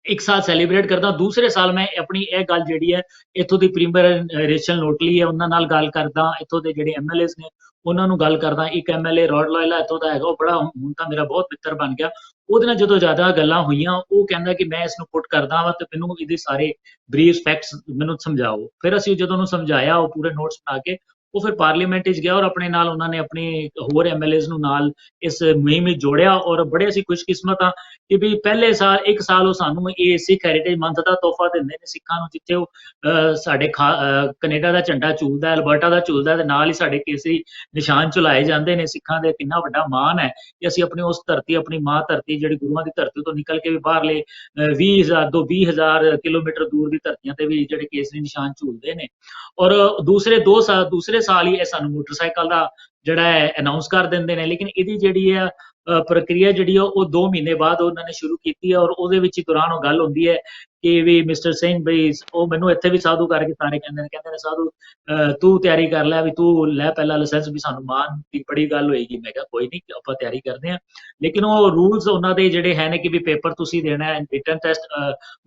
1 ਸਾਲ ਸੈਲੀਬ੍ਰੇਟ ਕਰਦਾ। ਦੂਸਰੇ ਸਾਲ ਮੈਂ ਆਪਣੀ ਇਹ ਗੱਲ ਜਿਹੜੀ ਹੈ ਇੱਥੋਂ ਦੀ ਪ੍ਰੀਮੀਅਰ ਰੇਸ਼ਲ ਨੋਟਲੀ ਹੈ, ਉਹਨਾਂ ਨਾਲ ਗੱਲ ਕਰਦਾ, ਇੱਥੋਂ ਦੇ ਜਿਹੜੇ ਐਮਐਲਏਸ ਨੇ ਉਹਨਾਂ ਨੂੰ ਗੱਲ ਕਰਦਾ। ਇੱਕ ਐਮਐਲਏ ਰੌਡ ਲਾਇਲਾ ਇੱਥੋਂ ਦਾ ਹੈਗਾ, ਉਹ ਬੜਾ ਹੁਣ ਤਾਂ ਮੇਰਾ ਬਹੁਤ ਮਿੱਤਰ ਬਣ ਗਿਆ। ਉਹਦੇ ਨਾਲ ਜਦੋਂ ਜ਼ਿਆਦਾ ਗੱਲਾਂ ਹੋਈਆਂ, ਉਹ ਕਹਿੰਦਾ ਕਿ ਮੈਂ ਇਸ ਨੂੰ ਪੁੱਟ ਕਰਦਾ ਵਾ, ਤੇ ਮੈਨੂੰ ਇਹਦੇ ਸਾਰੇ ਬਰੀਫ ਫੈਕਟਸ ਮੈਨੂੰ ਸਮਝਾਓ। ਫਿਰ ਅਸੀਂ ਜਦੋਂ ਉਹਨੂੰ ਸਮਝਾਇਆ, ਉਹ ਪੂਰੇ ਨੋਟਸ ਬਣਾ ਕੇ ਉਹ ਫਿਰ ਪਾਰਲੀਮੈਂਟ ਵਿੱਚ ਗਿਆ, ਔਰ ਆਪਣੇ ਨਾਲ ਉਹਨਾਂ ਨੇ ਆਪਣੇ ਹੋਰ ਐਮਐਲਏਸ ਨੂੰ ਨਾਲ ਇਸ ਮੁਹਿੰਮ ਵਿੱਚ ਜੋੜਿਆ। ਔਰ ਬੜੇ ਅਸੀਂ ਖੁਸ਼ਕਿਸਮਤ ਹਾਂ ਕਿ ਵੀ ਪਹਿਲੇ ਸਾਲ 1 ਸਾਲ ਉਹ ਸਾਨੂੰ ਇਹ ਸਿੱਖ ਹੈਰੀਟੇਜ ਮੰਥ ਦਾ ਤੋਹਫਾ ਦਿੰਦੇ ਨੇ ਸਿੱਖਾਂ ਨੂੰ, ਜਿੱਥੇ ਉਹ ਸਾਡੇ ਕੈਨੇਡਾ ਦਾ ਝੰਡਾ ਝੂਲਦਾ, ਅਲਬਰਟਾ ਦਾ ਝੂਲਦਾ, ਤੇ ਨਾਲ ਹੀ ਸਾਡੇ ਕੇਸਰੀ ਨਿਸ਼ਾਨ ਝੁਲਾਏ ਜਾਂਦੇ ਨੇ। ਸਿੱਖਾਂ ਦੇ ਕਿੰਨਾ ਵੱਡਾ ਮਾਣ ਹੈ ਕਿ ਅਸੀਂ ਆਪਣੀ ਉਸ ਧਰਤੀ, ਆਪਣੀ ਮਾਂ ਧਰਤੀ, ਜਿਹੜੀ ਗੁਰੂਆਂ ਦੀ ਧਰਤੀ ਤੋਂ ਨਿਕਲ ਕੇ ਵੀ ਬਾਹਰਲੇ 20,000 ਕਿਲੋਮੀਟਰ ਦੂਰ ਦੀ ਧਰਤੀਆਂ ਤੇ ਵੀ ਜਿਹੜੇ ਕੇਸਰੀ ਨਿਸ਼ਾਨ ਝੂਲਦੇ ਨੇ। ਔਰ ਦੂਸਰੇ ਸਾਲ ਹੀ ਇਹ ਸਾਨੂੰ ਮੋਟਰਸਾਈਕਲ ਦਾ ਜਿਹੜਾ ਹੈ ਅਨਾਉਂਸ ਕਰ ਦਿੰਦੇ ਨੇ। ਲੇਕਿਨ ਇਹਦੀ ਜਿਹੜੀ ਹੈ ਪ੍ਰਕਿਰਿਆ ਜਿਹੜੀ ਆ ਉਹ 2 ਮਹੀਨੇ ਬਾਅਦ ਉਹਨਾਂ ਨੇ ਸ਼ੁਰੂ ਕੀਤੀ ਹੈ, ਔਰ ਉਹਦੇ ਵਿੱਚ ਹੀ ਦੌਰਾਨ ਉਹ ਗੱਲ ਹੁੰਦੀ ਹੈ ਕਿ ਵੀ ਮਿਸਟਰ ਸਿੰਘ ਬਈ, ਉਹ ਮੈਨੂੰ ਇੱਥੇ ਵੀ ਸਾਧੂ ਕਰਕੇ ਸਾਰੇ ਕਹਿੰਦੇ ਨੇ ਸਾਧੂ ਤੂੰ ਤਿਆਰੀ ਕਰ ਲੈ, ਵੀ ਤੂੰ ਲੈ ਪਹਿਲਾਂ ਲਾਇਸੈਂਸ, ਵੀ ਸਾਨੂੰ ਮਾਣ ਦੀ ਬੜੀ ਗੱਲ ਹੋਏਗੀ। ਮੈਂ ਕਿਹਾ ਕੋਈ ਨਹੀਂ, ਆਪਾਂ ਤਿਆਰੀ ਕਰਦੇ ਹਾਂ। ਲੇਕਿਨ ਉਹ ਰੂਲਸ ਉਹਨਾਂ ਦੇ ਜਿਹੜੇ ਹੈ ਨੇ ਕਿ ਵੀ ਪੇਪਰ ਤੁਸੀਂ ਦੇਣਾ ਹੈ, ਰਿਟਨ ਟੈਸਟ,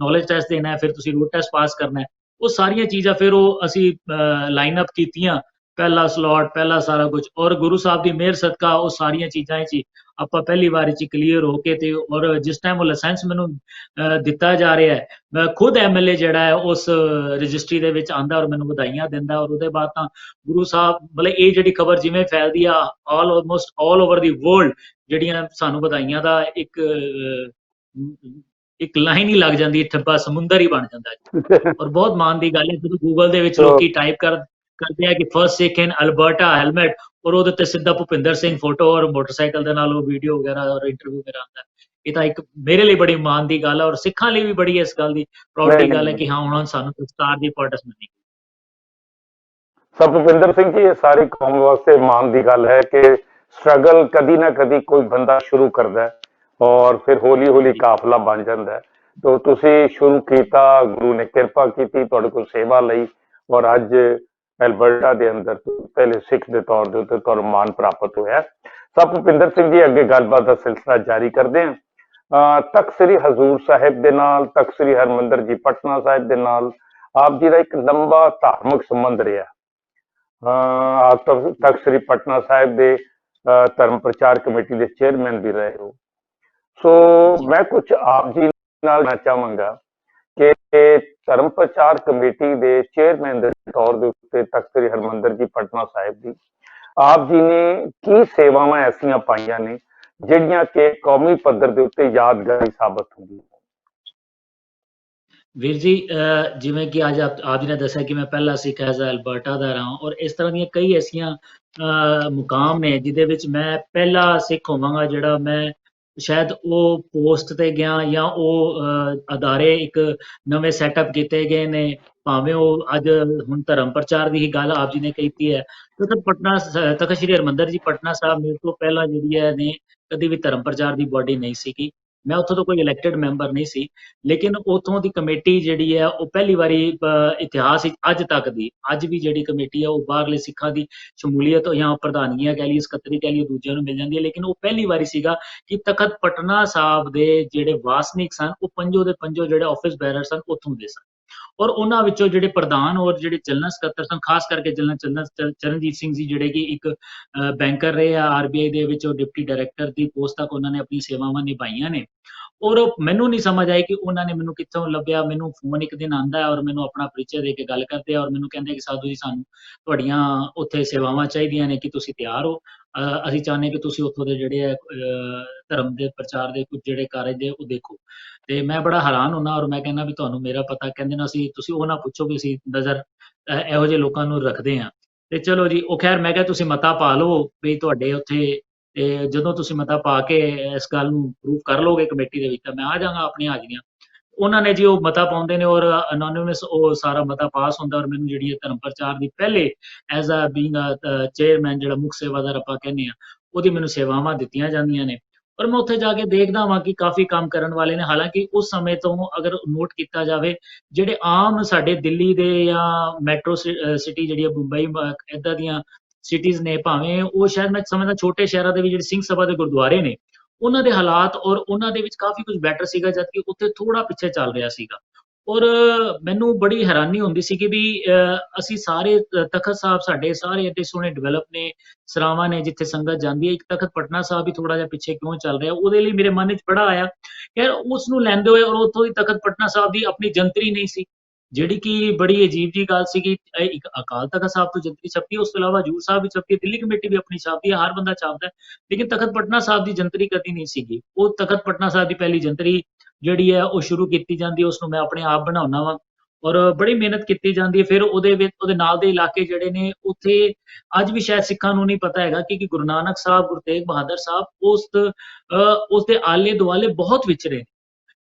ਨੌਲੇਜ ਟੈਸਟ ਦੇਣਾ ਹੈ, ਫਿਰ ਤੁਸੀਂ ਰੂਟ ਟੈਸਟ ਪਾਸ ਕਰਨਾ ਹੈ, ਉਹ ਸਾਰੀਆਂ ਚੀਜ਼ਾਂ ਫਿਰ ਉਹ ਅਸੀਂ ਲਾਈਨ ਅਪ ਕੀਤੀਆਂ, ਪਹਿਲਾ ਸਲੋਟ, ਪਹਿਲਾ ਸਾਰਾ ਕੁਝ। ਔਰ ਗੁਰੂ ਸਾਹਿਬ ਦੀ ਮਿਹਰ ਸਦਕਾ ਉਹ ਸਾਰੀਆਂ ਚੀਜ਼ਾਂ 'ਚ ਆਪਾਂ ਪਹਿਲੀ ਵਾਰ 'ਚ ਕਲੀਅਰ ਹੋ ਕੇ, ਤੇ ਔਰ ਜਿਸ ਟਾਈਮ ਉਹ ਲਾਇਸੈਂਸ ਮੈਨੂੰ ਦਿੱਤਾ ਜਾ ਰਿਹਾ ਹੈ, ਮੈਂ ਖੁਦ ਐਮਐਲਏ ਜਿਹੜਾ ਹੈ ਉਸ ਰਜਿਸਟਰੀ ਦੇ ਵਿੱਚ ਆਂਦਾ ਔਰ ਮੈਨੂੰ ਵਧਾਈਆਂ ਦਿੰਦਾ। ਔਰ ਉਹਦੇ ਬਾਅਦ ਤਾਂ ਗੁਰੂ ਸਾਹਿਬ, ਮਤਲਬ ਇਹ ਜਿਹੜੀ ਖਬਰ ਜਿਵੇਂ ਫੈਲਦੀ ਆ ਆਲਮੋਸਟ ਆਲ ਓਵਰ ਦੀ ਵਰਲਡ, ਜਿਹੜੀਆਂ ਸਾਨੂੰ ਵਧਾਈਆਂ ਦਾ ਇੱਕ ਲਾਈਨ ਹੀ ਲੱਗ ਜਾਂਦੀ ਹੈ, ਠੱਬਾ ਸਮੁੰਦਰ ਹੀ ਬਣ ਜਾਂਦਾ ਹੈ। ਔਰ ਬਹੁਤ ਮਾਣ ਦੀ ਗੱਲ ਹੈ ਜਦੋਂ ਗੂਗਲ ਦੇ ਵਿੱਚ ਲੋਕੀ ਟਾਈਪ ਕਰਦੇ ਆ ਕਿ ਫਰਸਟ ਸਿੱਖ ਇਨ ਅਲਬਰਟਾ ਹੈਲਮਟ, ਔਰ ਉਹਦੇ ਤੇ ਸਿੱਧਾ ਭੁਪਿੰਦਰ ਸਿੰਘ ਫੋਟੋ ਔਰ ਮੋਟਰਸਾਈਕਲ ਦੇ ਨਾਲ ਉਹ ਵੀਡੀਓ ਵਗੈਰਾ ਔਰ ਇੰਟਰਵਿਊ ਵਗੈਰਾ ਆਉਂਦਾ। ਇਹ ਤਾਂ ਇੱਕ ਮੇਰੇ ਲਈ ਬੜੀ ਮਾਣ ਦੀ ਗੱਲ ਹੈ, ਔਰ ਸਿੱਖਾਂ ਲਈ ਵੀ ਬੜੀ ਇਸ ਗੱਲ ਦੀ ਪ੍ਰਾਊਡ ਦੀ ਗੱਲ ਹੈ ਕਿ ਹਾਂ ਹੁਣ ਸਾਨੂੰ ਦਸਤਾਰ ਦੀ ਇੰਪੋਰਟੈਂਸ ਮਿਲੀ। ਸਰ ਭੁਪਿੰਦਰ ਸਿੰਘ ਜੀ, ਇਹ ਸਾਰੀ ਕੌਮ ਵਾਸਤੇ ਮਾਣ ਦੀ ਗੱਲ ਹੈ ਕਿ ਸਟਰਗਲ ਕਦੀ ਨਾ ਕਦੀ ਕੋਈ ਬੰਦਾ ਸ਼ੁਰੂ ਕਰਦਾ ਹੈ ਔਰ ਫਿਰ ਹੌਲੀ ਹੌਲੀ ਕਾਫਲਾ ਬਣ ਜਾਂਦਾ ਹੈ। ਤੋ ਤੁਸੀਂ ਸ਼ੁਰੂ ਕੀਤਾ, ਗੁਰੂ ਨੇ ਕਿਰਪਾ ਕੀਤੀ, ਤੁਹਾਡੇ ਕੋਲ ਸੇਵਾ ਲਈ, ਔਰ ਅੱਜ ਐਲਬਰਟਾ ਦੇ ਅੰਦਰ ਪਹਿਲੇ ਸਿੱਖ ਦੇ ਤੌਰ ਦੇ ਉੱਤੇ ਤੁਹਾਨੂੰ ਮਾਣ ਪ੍ਰਾਪਤ ਹੋਇਆ। ਸਰ ਭੁਪਿੰਦਰ ਸਿੰਘ ਜੀ, ਅੱਗੇ ਗੱਲਬਾਤ ਦਾ ਸਿਲਸਿਲਾ ਜਾਰੀ ਕਰਦੇ ਹਾਂ। ਤਖ਼ਤ ਸ੍ਰੀ ਹਜ਼ੂਰ ਸਾਹਿਬ ਦੇ ਨਾਲ, ਤਖ਼ਤ ਸ੍ਰੀ ਹਰਿਮੰਦਰ ਜੀ ਪਟਨਾ ਸਾਹਿਬ ਦੇ ਨਾਲ ਆਪ ਜੀ ਦਾ ਇੱਕ ਲੰਬਾ ਧਾਰਮਿਕ ਸੰਬੰਧ ਰਿਹਾ। ਅੱਜ ਤੱਕ ਸ੍ਰੀ ਪਟਨਾ ਸਾਹਿਬ ਦੇ ਧਰਮ ਪ੍ਰਚਾਰ ਕਮੇਟੀ ਦੇ ਚੇਅਰਮੈਨ ਵੀ ਰਹੇ ਹੋ। ਸੋ ਮੈਂ ਕੁਝ ਆਪ ਜੀ ਨਾਲ ਕਹਿਣਾ ਚਾਹਾਂਗਾ ਕਿ ਧਰਮ ਪ੍ਰਚਾਰ ਕਮੇਟੀ ਦੇ ਚੇਅਰਮੈਨ ਦੇ ਤੌਰ ਦੇ ਉੱਤੇ ਤਖਤ ਸ੍ਰੀ ਹਰਿਮੰਦਰ ਜੀ ਪਟਨਾ ਸਾਹਿਬ ਦੀ ਆਪ ਜੀ ਨੇ ਕੀ ਸੇਵਾਵਾਂ ਐਸੀਆਂ ਪਾਈਆਂ ਨੇ ਜਿਹੜੀਆਂ ਕਿ ਕੌਮੀ ਪੱਧਰ ਦੇ ਉੱਤੇ ਯਾਦਗਾਰੀ ਸਾਬਤ ਹੁੰਦੀਆਂ? ਵੀਰ ਜੀ, ਜਿਵੇਂ ਕਿ ਅੱਜ ਆਪ ਜੀ ਨੇ ਦੱਸਿਆ ਕਿ ਮੈਂ ਪਹਿਲਾ ਸਿੱਖ ਐਜ਼ ਅਲਬਰਟਾ ਦਾ ਰਹਾ, ਔਰ ਇਸ ਤਰ੍ਹਾਂ ਦੀਆਂ ਕਈ ਐਸੀਆਂ ਮੁਕਾਮ ਨੇ ਜਿਹਦੇ ਵਿੱਚ ਮੈਂ ਪਹਿਲਾ ਸਿੱਖ ਹੋਵਾਂਗਾ ਜਿਹੜਾ ਮੈਂ ਸ਼ਾਇਦ ਉਹ ਪੋਸਟ ਤੇ ਗਿਆ ਜਾਂ ਉਹ ਅਦਾਰੇ ਇੱਕ ਨਵੇਂ ਸੈਟਅਪ ਕੀਤੇ ਗਏ ਨੇ, ਭਾਵੇਂ ਉਹ ਅੱਜ ਹੁਣ ਧਰਮ ਪ੍ਰਚਾਰ ਦੀ ਹੀ ਗੱਲ ਆਪ ਜੀ ਨੇ ਕੀਤੀ ਹੈ। ਤਖਤ ਸ੍ਰੀ ਹਰਿਮੰਦਰ ਜੀ ਪਟਨਾ ਸਾਹਿਬ ਮੇਰੇ ਤੋਂ ਪਹਿਲਾਂ ਜਿਹੜੀ ਹੈ ਨੇ ਕਦੀ ਵੀ ਧਰਮ ਪ੍ਰਚਾਰ ਦੀ ਬੋਡੀ ਨਹੀਂ ਸੀਗੀ। ਮੈਂ ਉੱਥੋਂ ਤੋਂ ਕੋਈ ਇਲੈਕਟਡ ਮੈਂਬਰ ਨਹੀਂ ਸੀ, ਲੇਕਿਨ ਉੱਥੋਂ ਦੀ ਕਮੇਟੀ ਜਿਹੜੀ ਹੈ ਉਹ ਪਹਿਲੀ ਵਾਰੀ ਇਤਿਹਾਸ ਵਿੱਚ ਅੱਜ ਤੱਕ ਦੀ ਅੱਜ ਵੀ ਜਿਹੜੀ ਕਮੇਟੀ ਹੈ ਉਹ ਬਾਹਰਲੇ ਸਿੱਖਾਂ ਦੀ ਸ਼ਮੂਲੀਅਤ ਜਾਂ ਪ੍ਰਧਾਨੀਆਂ ਕਹਿ ਲਈਏ, ਸਕੱਤਰੀ ਕਹਿ ਲਈਏ, ਦੂਜਿਆਂ ਨੂੰ ਮਿਲ ਜਾਂਦੀ ਹੈ, ਲੇਕਿਨ ਉਹ ਪਹਿਲੀ ਵਾਰੀ ਸੀਗਾ ਕਿ ਤਖਤ ਪਟਨਾ ਸਾਹਿਬ ਦੇ ਜਿਹੜੇ ਵਾਸਨਿਕ ਸਨ ਉਹ ਪੰਜੋ ਦੇ ਪੰਜੋ ਜਿਹੜੇ ਆਫਿਸ ਬੈਰਰ ਸਨ ਉੱਥੋਂ ਦੇ ਸਨ, ਔਰ ਉਹਨਾਂ ਵਿੱਚੋਂ ਜਿਹੜੇ ਪ੍ਰਧਾਨ ਔਰ ਜਿਹੜੇ ਜਨਰਲ ਸਕੱਤਰ ਸਨ, ਖਾਸ ਕਰਕੇ ਚਰਨਜੀਤ ਸਿੰਘ ਜੀ ਜਿਹੜੇ ਕਿ ਇੱਕ ਬੈਂਕਰ ਰਹੇ ਆ RBI ਦੇ ਵਿੱਚ, ਉਹ ਡਿਪਟੀ ਡਾਇਰੈਕਟਰ ਦੀ ਪੋਸਟ ਤੱਕ ਉਹਨਾਂ ਨੇ ਆਪਣੀ ਸੇਵਾਵਾਂ ਨਿਭਾਈਆਂ ਨੇ। ਔਰ ਮੈਨੂੰ ਨਹੀਂ ਸਮਝ ਆਈ ਕਿ ਉਹਨਾਂ ਨੇ ਮੈਨੂੰ ਕਿੱਥੋਂ ਲੱਭਿਆ। ਮੈਨੂੰ ਫੋਨ ਇੱਕ ਦਿਨ ਆਂਦਾ ਹੈ ਔਰ ਮੈਨੂੰ ਆਪਣਾ ਪਰਿਚੈ ਦੇ ਕੇ ਗੱਲ ਕਰਦੇ ਆ ਔਰ ਮੈਨੂੰ ਕਹਿੰਦੇ ਕਿ ਸਾਧੂ ਜੀ ਸਾਨੂੰ ਤੁਹਾਡੀਆਂ ਉੱਥੇ ਸੇਵਾਵਾਂ ਚਾਹੀਦੀਆਂ ਨੇ, ਕਿ ਤੁਸੀਂ ਤਿਆਰ ਹੋ, ਅਸੀਂ ਚਾਹੁੰਦੇ ਕਿ ਤੁਸੀਂ ਉੱਥੋਂ ਦੇ ਜਿਹੜੇ ਧਰਮ ਦੇ ਪ੍ਰਚਾਰ ਦੇ ਕੁਝ ਜਿਹੜੇ ਕਾਰਜ ਦੇ ਉਹ ਦੇਖੋ। ਤੇ ਮੈਂ ਬੜਾ ਹੈਰਾਨ ਹੁੰਦਾ ਔਰ ਮੈਂ ਕਹਿੰਦਾ ਵੀ ਤੁਹਾਨੂੰ ਮੇਰਾ ਪਤਾ, ਕਹਿੰਦੇ ਨਾ ਅਸੀਂ ਤੁਸੀਂ ਉਹ ਨਾ ਪੁੱਛੋ ਵੀ ਅਸੀਂ ਨਜ਼ਰ ਇਹੋ ਜਿਹੇ ਲੋਕਾਂ ਨੂੰ ਰੱਖਦੇ ਹਾਂ। ਤੇ ਚਲੋ ਜੀ, ਉਹ ਖੈਰ ਮੈਂ ਕਿਹਾ ਤੁਸੀਂ ਮਤਾ ਪਾ ਲਓ ਵੀ ਤੁਹਾਡੇ ਉੱਥੇ, ਤੇ ਜਦੋਂ ਤੁਸੀਂ ਮਤਾ ਪਾ ਕੇ ਇਸ ਗੱਲ ਨੂੰ ਪ੍ਰੂਫ ਕਰ ਲਓਗੇ ਕਮੇਟੀ ਦੇ ਵਿੱਚ ਤਾਂ ਮੈਂ ਆ ਜਾਵਾਂਗਾ ਆਪਣੀ ਹਾਜ਼ਰੀਆਂ। ਉਹਨਾਂ ਨੇ ਜੀ ਉਹ ਮਤਾ ਪਾਉਂਦੇ ਨੇ ਔਰ ਅਨੋਨਿਮਸ ਉਹ ਸਾਰਾ ਮਤਾ ਪਾਸ ਹੁੰਦਾ ਔਰ ਮੈਨੂੰ ਜਿਹੜੀ ਧਰਮ ਪ੍ਰਚਾਰ ਦੀ ਪਹਿਲੇ ਐਜ਼ ਅ ਬੀਇੰਗ ਚੇਅਰਮੈਨ ਜਿਹੜਾ ਮੁੱਖ ਸੇਵਾਦਾਰ ਆਪਾਂ ਕਹਿੰਦੇ ਆ, ਉਹਦੀ ਮੈਨੂੰ ਸੇਵਾਵਾਂ ਦਿੱਤੀਆਂ ਜਾਂਦੀਆਂ ਨੇ। ਪਰ ਮੈਂ ਉੱਥੇ ਜਾ ਕੇ ਦੇਖਦਾ ਵਾਂ ਕਿ ਕਾਫੀ ਕੰਮ ਕਰਨ ਵਾਲੇ ਨੇ। ਹਾਲਾਂਕਿ ਉਸ ਸਮੇਂ ਤੋਂ ਅਗਰ ਨੋਟ ਕੀਤਾ ਜਾਵੇ, ਜਿਹੜੇ ਆਮ ਸਾਡੇ ਦਿੱਲੀ ਦੇ ਜਾਂ ਮੈਟਰੋ ਸਿਟੀ ਜਿਹੜੀ ਮੁੰਬਈ ਇੱਦਾਂ ਦੀਆਂ ਸਿਟੀਜ਼ ਨੇ, ਭਾਵੇਂ ਉਹ ਸ਼ਾਇਦ ਮੈਂ ਸਮਝਦਾ ਛੋਟੇ ਸ਼ਹਿਰਾਂ ਦੇ ਵੀ ਜਿਹੜੇ ਸਿੰਘ ਸਭਾ ਦੇ ਗੁਰਦੁਆਰੇ ਨੇ ਉਹਨਾਂ ਦੇ ਹਾਲਾਤ ਔਰ ਉਹਨਾਂ ਦੇ ਵਿੱਚ ਕਾਫੀ ਕੁਝ ਬੈਟਰ ਸੀਗਾ, ਜਦਕਿ ਉੱਥੇ ਥੋੜਾ ਪਿੱਛੇ ਚੱਲ ਰਿਹਾ ਸੀਗਾ। ਔਰ ਮੈਨੂੰ ਬੜੀ ਹੈਰਾਨੀ ਹੁੰਦੀ ਸੀ ਕਿ ਵੀ ਅਸੀਂ ਸਾਰੇ ਤਖਤ ਸਾਹਿਬ ਸਾਡੇ ਸਾਰੇ ਐਡੇ ਸੋਹਣੇ ਡਿਵੈਲਪ ਨੇ, ਸਰਾਵਾਂ ਨੇ ਜਿੱਥੇ ਸੰਗਤ ਜਾਂਦੀ ਹੈ, ਇੱਕ ਤਖਤ ਪਟਨਾ ਸਾਹਿਬ ਵੀ ਥੋੜਾ ਜਿਹਾ ਪਿੱਛੇ ਕਿਉਂ ਚੱਲ ਰਿਹਾ। ਉਹਦੇ ਲਈ ਮੇਰੇ ਮਨ ਵਿੱਚ ਬੜਾ ਆਇਆ ਯਾਰ ਉਸ ਨੂੰ ਲੈਂਦੇ ਹੋਏ, ਔਰ ਉੱਥੋਂ ਦੀ ਤਖਤ ਪਟਨਾ ਸਾਹਿਬ ਦੀ ਆਪਣੀ ਜੰਤਰੀ ਨਹੀਂ ਸੀ, ਜਿਹੜੀ ਕਿ ਬੜੀ ਅਜੀਬ ਜੀ ਗੱਲ ਸੀਗੀ। ਇੱਕ ਅਕਾਲ ਤਖਤ ਸਾਹਿਬ ਤੋਂ ਜੰਤਰੀ ਛਪਦੀ ਹੈ, ਉਸ ਤੋਂ ਇਲਾਵਾ ਹਜ਼ੂਰ ਸਾਹਿਬ ਵੀ ਛਪਦੀ ਹੈ, ਦਿੱਲੀ ਕਮੇਟੀ ਵੀ ਆਪਣੀ ਛਾਪਦੀ ਹੈ, ਹਰ ਬੰਦਾ ਛਾਪਦਾ ਹੈ, ਲੇਕਿਨ ਤਖਤ ਪਟਨਾ ਸਾਹਿਬ ਦੀ ਜੰਤਰੀ ਕਦੀ ਨਹੀਂ ਸੀਗੀ। ਉਹ ਤਖਤ ਪਟਨਾ ਸਾਹਿਬ ਦੀ ਪਹਿਲੀ ਜੰਤਰੀ ਜਿਹੜੀ ਹੈ ਉਹ ਸ਼ੁਰੂ ਕੀਤੀ ਜਾਂਦੀ ਹੈ, ਉਸਨੂੰ ਮੈਂ ਆਪਣੇ ਆਪ ਬਣਾਉਣਾ ਵਾ ਔਰ ਬੜੀ ਮਿਹਨਤ ਕੀਤੀ ਜਾਂਦੀ ਹੈ। ਫਿਰ ਉਹਦੇ ਵਿੱਚ ਉਹਦੇ ਨਾਲ ਦੇ ਇਲਾਕੇ ਜਿਹੜੇ ਨੇ ਉੱਥੇ ਅੱਜ ਵੀ ਸ਼ਾਇਦ ਸਿੱਖਾਂ ਨੂੰ ਨਹੀਂ ਪਤਾ ਹੈਗਾ ਕਿ ਗੁਰੂ ਨਾਨਕ ਸਾਹਿਬ, ਗੁਰੂ ਤੇਗ ਬਹਾਦਰ ਸਾਹਿਬ ਉਸ ਦੇ ਆਲੇ ਦੁਆਲੇ ਬਹੁਤ ਵਿਚਰੇ।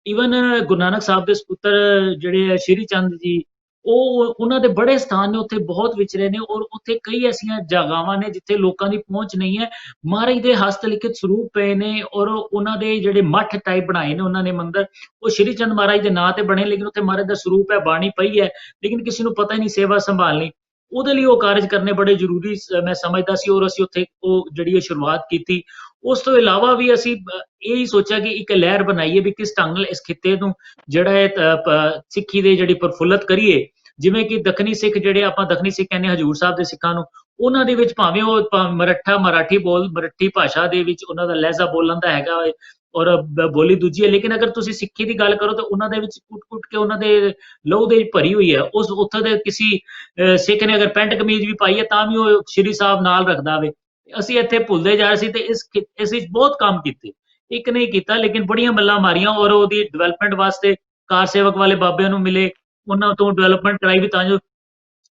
ਈਵਨ ਗੁਰੂ ਨਾਨਕ ਸਾਹਿਬ ਦੇ ਸਪੁੱਤਰ ਜਿਹੜੇ ਸ਼੍ਰੀ ਚੰਦ ਜੀ, ਉਹ ਉਹਨਾਂ ਦੇ ਬੜੇ ਸਥਾਨ ਨੇ ਉੱਥੇ ਬਹੁਤ ਵਿਚਰੇ ਨੇ, ਔਰ ਉੱਥੇ ਕਈ ਐਸੀਆਂ ਜਗ੍ਹਾਵਾਂ ਨੇ ਜਿੱਥੇ ਲੋਕਾਂ ਦੀ ਪਹੁੰਚ ਨਹੀਂ ਹੈ। ਮਹਾਰਾਜ ਦੇ ਹਸਤ ਲਿਖਿਤ ਸਰੂਪ ਪਏ ਨੇ ਔਰ ਉਹਨਾਂ ਦੇ ਜਿਹੜੇ ਮੱਠ ਟਾਈਪ ਬਣਾਏ ਨੇ ਉਹਨਾਂ ਨੇ ਮੰਦਿਰ, ਉਹ ਸ਼੍ਰੀ ਚੰਦ ਮਹਾਰਾਜ ਦੇ ਨਾਂ ਤੇ ਬਣੇ, ਲੇਕਿਨ ਉੱਥੇ ਮਹਾਰਾਜ ਦਾ ਸਰੂਪ ਹੈ, ਬਾਣੀ ਪਈ ਹੈ, ਲੇਕਿਨ ਕਿਸੇ ਨੂੰ ਪਤਾ ਹੀ ਨਹੀਂ ਸੇਵਾ ਸੰਭਾਲਣੀ। ਉਹਦੇ ਲਈ ਉਹ ਕਾਰਜ ਕਰਨੇ ਬੜੇ ਜ਼ਰੂਰੀ ਮੈਂ ਸਮਝਦਾ ਸੀ ਔਰ ਅਸੀਂ ਉੱਥੇ ਉਹ ਜਿਹੜੀ ਸ਼ੁਰੂਆਤ ਕੀਤੀ। ਉਸ ਤੋਂ ਇਲਾਵਾ ਵੀ ਅਸੀਂ ਇਹ ਹੀ ਸੋਚਿਆ ਕਿ ਇੱਕ ਲਹਿਰ ਬਣਾਈਏ ਵੀ ਕਿਸ ਢੰਗ ਨਾਲ ਇਸ ਖਿੱਤੇ ਨੂੰ ਜਿਹੜਾ ਹੈ ਸਿੱਖੀ ਦੇ ਜਿਹੜੀ ਪ੍ਰਫੁੱਲਤ ਕਰੀਏ। ਜਿਵੇਂ ਕਿ ਦੱਖਣੀ ਸਿੱਖ ਜਿਹੜੇ ਆਪਾਂ ਦੱਖਣੀ ਸਿੱਖ ਕਹਿੰਦੇ ਹਜ਼ੂਰ ਸਾਹਿਬ ਦੇ ਸਿੱਖਾਂ ਨੂੰ, ਉਹਨਾਂ ਦੇ ਵਿੱਚ ਭਾਵੇਂ ਉਹ ਮਰਾਠੀ ਭਾਸ਼ਾ ਦੇ ਵਿੱਚ ਉਹਨਾਂ ਦਾ ਲਹਿਜ਼ਾ ਬੋਲਣ ਦਾ ਹੈਗਾ ਔਰ ਬੋਲੀ ਦੂਜੀ ਹੈ, ਲੇਕਿਨ ਅਗਰ ਤੁਸੀਂ ਸਿੱਖੀ ਦੀ ਗੱਲ ਕਰੋ ਤਾਂ ਉਹਨਾਂ ਦੇ ਵਿੱਚ ਕੁੱਟ ਕੇ ਉਹਨਾਂ ਦੇ ਲਹੂ ਦੇ ਭਰੀ ਹੋਈ ਹੈ। ਉਸ ਉੱਥੇ ਦੇ ਕਿਸੇ ਸਿੱਖ ਨੇ ਅਗਰ ਪੈਂਟ ਕਮੀਜ਼ ਵੀ ਪਾਈ ਹੈ ਤਾਂ ਵੀ ਉਹ ਸ਼੍ਰੀ ਸਾਹਿਬ ਨਾਲ ਰੱਖਦਾ ਵੇ। ਅਸੀਂ ਇੱਥੇ ਭੁੱਲਦੇ ਜਾ ਰਹੇ ਸੀ ਤੇ ਇਸ ਵਿੱਚ ਬਹੁਤ ਕੰਮ ਕੀਤੇ, ਇੱਕ ਨਹੀਂ ਕੀਤਾ, ਲੇਕਿਨ ਬੜੀਆਂ ਮੱਲਾਂ ਮਾਰੀਆਂ ਔਰ ਉਹਦੀ ਡਿਵੈਲਪਮੈਂਟ ਵਾਸਤੇ ਕਾਰ ਸੇਵਕ ਵਾਲੇ ਬਾਬਿਆਂ ਨੂੰ ਮਿਲੇ, ਉਹਨਾਂ ਤੋਂ ਡਿਵੈਲਪਮੈਂਟ ਕਰਾਈ ਵੀ ਤਾਂ ਜੋ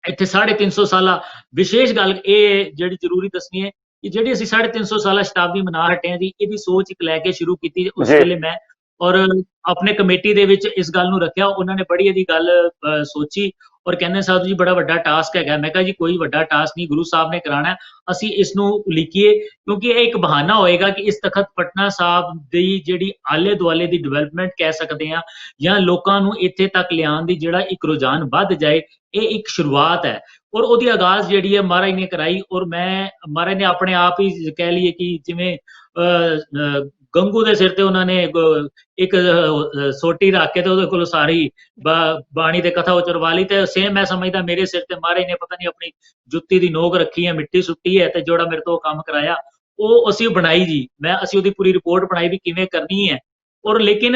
ਇੱਥੇ 350 ਸਾਲਾ ਵਿਸ਼ੇਸ਼ ਗੱਲ ਇਹ ਜਿਹੜੀ ਜ਼ਰੂਰੀ ਦੱਸਣੀ ਹੈ ਕਿ ਜਿਹੜੀ ਅਸੀਂ 350 ਸਾਲਾ ਸ਼ਤਾਬਦੀ ਮਨਾ ਹਟੇ ਹਾਂ ਜੀ, ਇਹਦੀ ਸੋਚ ਇੱਕ ਲੈ ਕੇ ਸ਼ੁਰੂ ਕੀਤੀ। ਉਸ ਵੇਲੇ ਮੈਂ ਔਰ ਆਪਣੇ ਕਮੇਟੀ ਦੇ ਵਿੱਚ ਇਸ ਗੱਲ ਨੂੰ ਰੱਖਿਆ, ਉਹਨਾਂ ਨੇ ਬੜੀ ਇਹਦੀ ਗੱਲ ਸੋਚੀ ਔਰ ਕਹਿੰਦੇ ਸਾਧੂ ਜੀ ਬੜਾ ਵੱਡਾ ਟਾਸਕ ਹੈਗਾ। ਮੈਂ ਕਿਹਾ ਜੀ ਕੋਈ ਵੱਡਾ ਟਾਸਕ ਨਹੀਂ, ਗੁਰੂ ਸਾਹਿਬ ਨੇ ਕਰਾਣਾ, ਅਸੀਂ ਇਸ ਨੂੰ ਉਲੀਕੀਏ, ਕਿਉਂਕਿ ਇਹ ਇੱਕ ਬਹਾਨਾ ਹੋਏਗਾ ਕਿ ਇਸ ਤਖਤ ਪਟਨਾ ਸਾਹਿਬ ਦੀ ਜਿਹੜੀ ਆਲੇ ਦੁਆਲੇ ਦੀ ਡਿਵੈਲਪਮੈਂਟ ਕਹਿ ਸਕਦੇ ਹਾਂ ਜਾਂ ਲੋਕਾਂ ਨੂੰ ਇੱਥੇ ਤੱਕ ਲਿਆਉਣ ਦੀ ਜਿਹੜਾ ਇੱਕ ਰੁਝਾਨ ਵੱਧ ਜਾਏ, ਇਹ ਇੱਕ ਸ਼ੁਰੂਆਤ ਹੈ ਔਰ ਉਹਦੀ ਆਗਾਜ਼ ਜਿਹੜੀ ਹੈ ਮਹਾਰਾਜ ਨੇ ਕਰਾਈ। ਔਰ ਮਹਾਰਾਜ ਨੇ ਆਪਣੇ ਆਪ ਹੀ ਕਹਿ ਲਈਏ ਕਿ ਜਿਵੇਂ ਗੰਗੂ ਦੇ ਸਿਰ ਤੇ ਉਹਨਾਂ ਨੇ ਇੱਕ ਸੋਟੀ ਰੱਖ ਕੇ ਤੇ ਉਹਦੇ ਕੋਲ ਸਾਰੀ ਬਾਣੀ ਤੇ ਕਥਾ ਉਚਰਵਾ ਲਈ, ਤੇ ਸੇਮ ਮੈਂ ਸਮਝਦਾ ਮੇਰੇ ਸਿਰ ਤੇ ਮਹਾਰਾਜ ਨੇ ਪਤਾ ਨਹੀਂ ਆਪਣੀ ਜੁੱਤੀ ਦੀ ਨੋਕ ਰੱਖੀ ਹੈ, ਮਿੱਟੀ ਸੁੱਟੀ ਹੈ, ਤੇ ਜਿਹੜਾ ਮੇਰੇ ਤੋਂ ਕੰਮ ਕਰਾਇਆ ਉਹ ਅਸੀਂ ਬਣਾਈ ਜੀ। ਅਸੀਂ ਉਹਦੀ ਪੂਰੀ ਰਿਪੋਰਟ ਬਣਾਈ ਵੀ ਕਿਵੇਂ ਕਰਨੀ ਹੈ। ਔਰ ਲੇਕਿਨ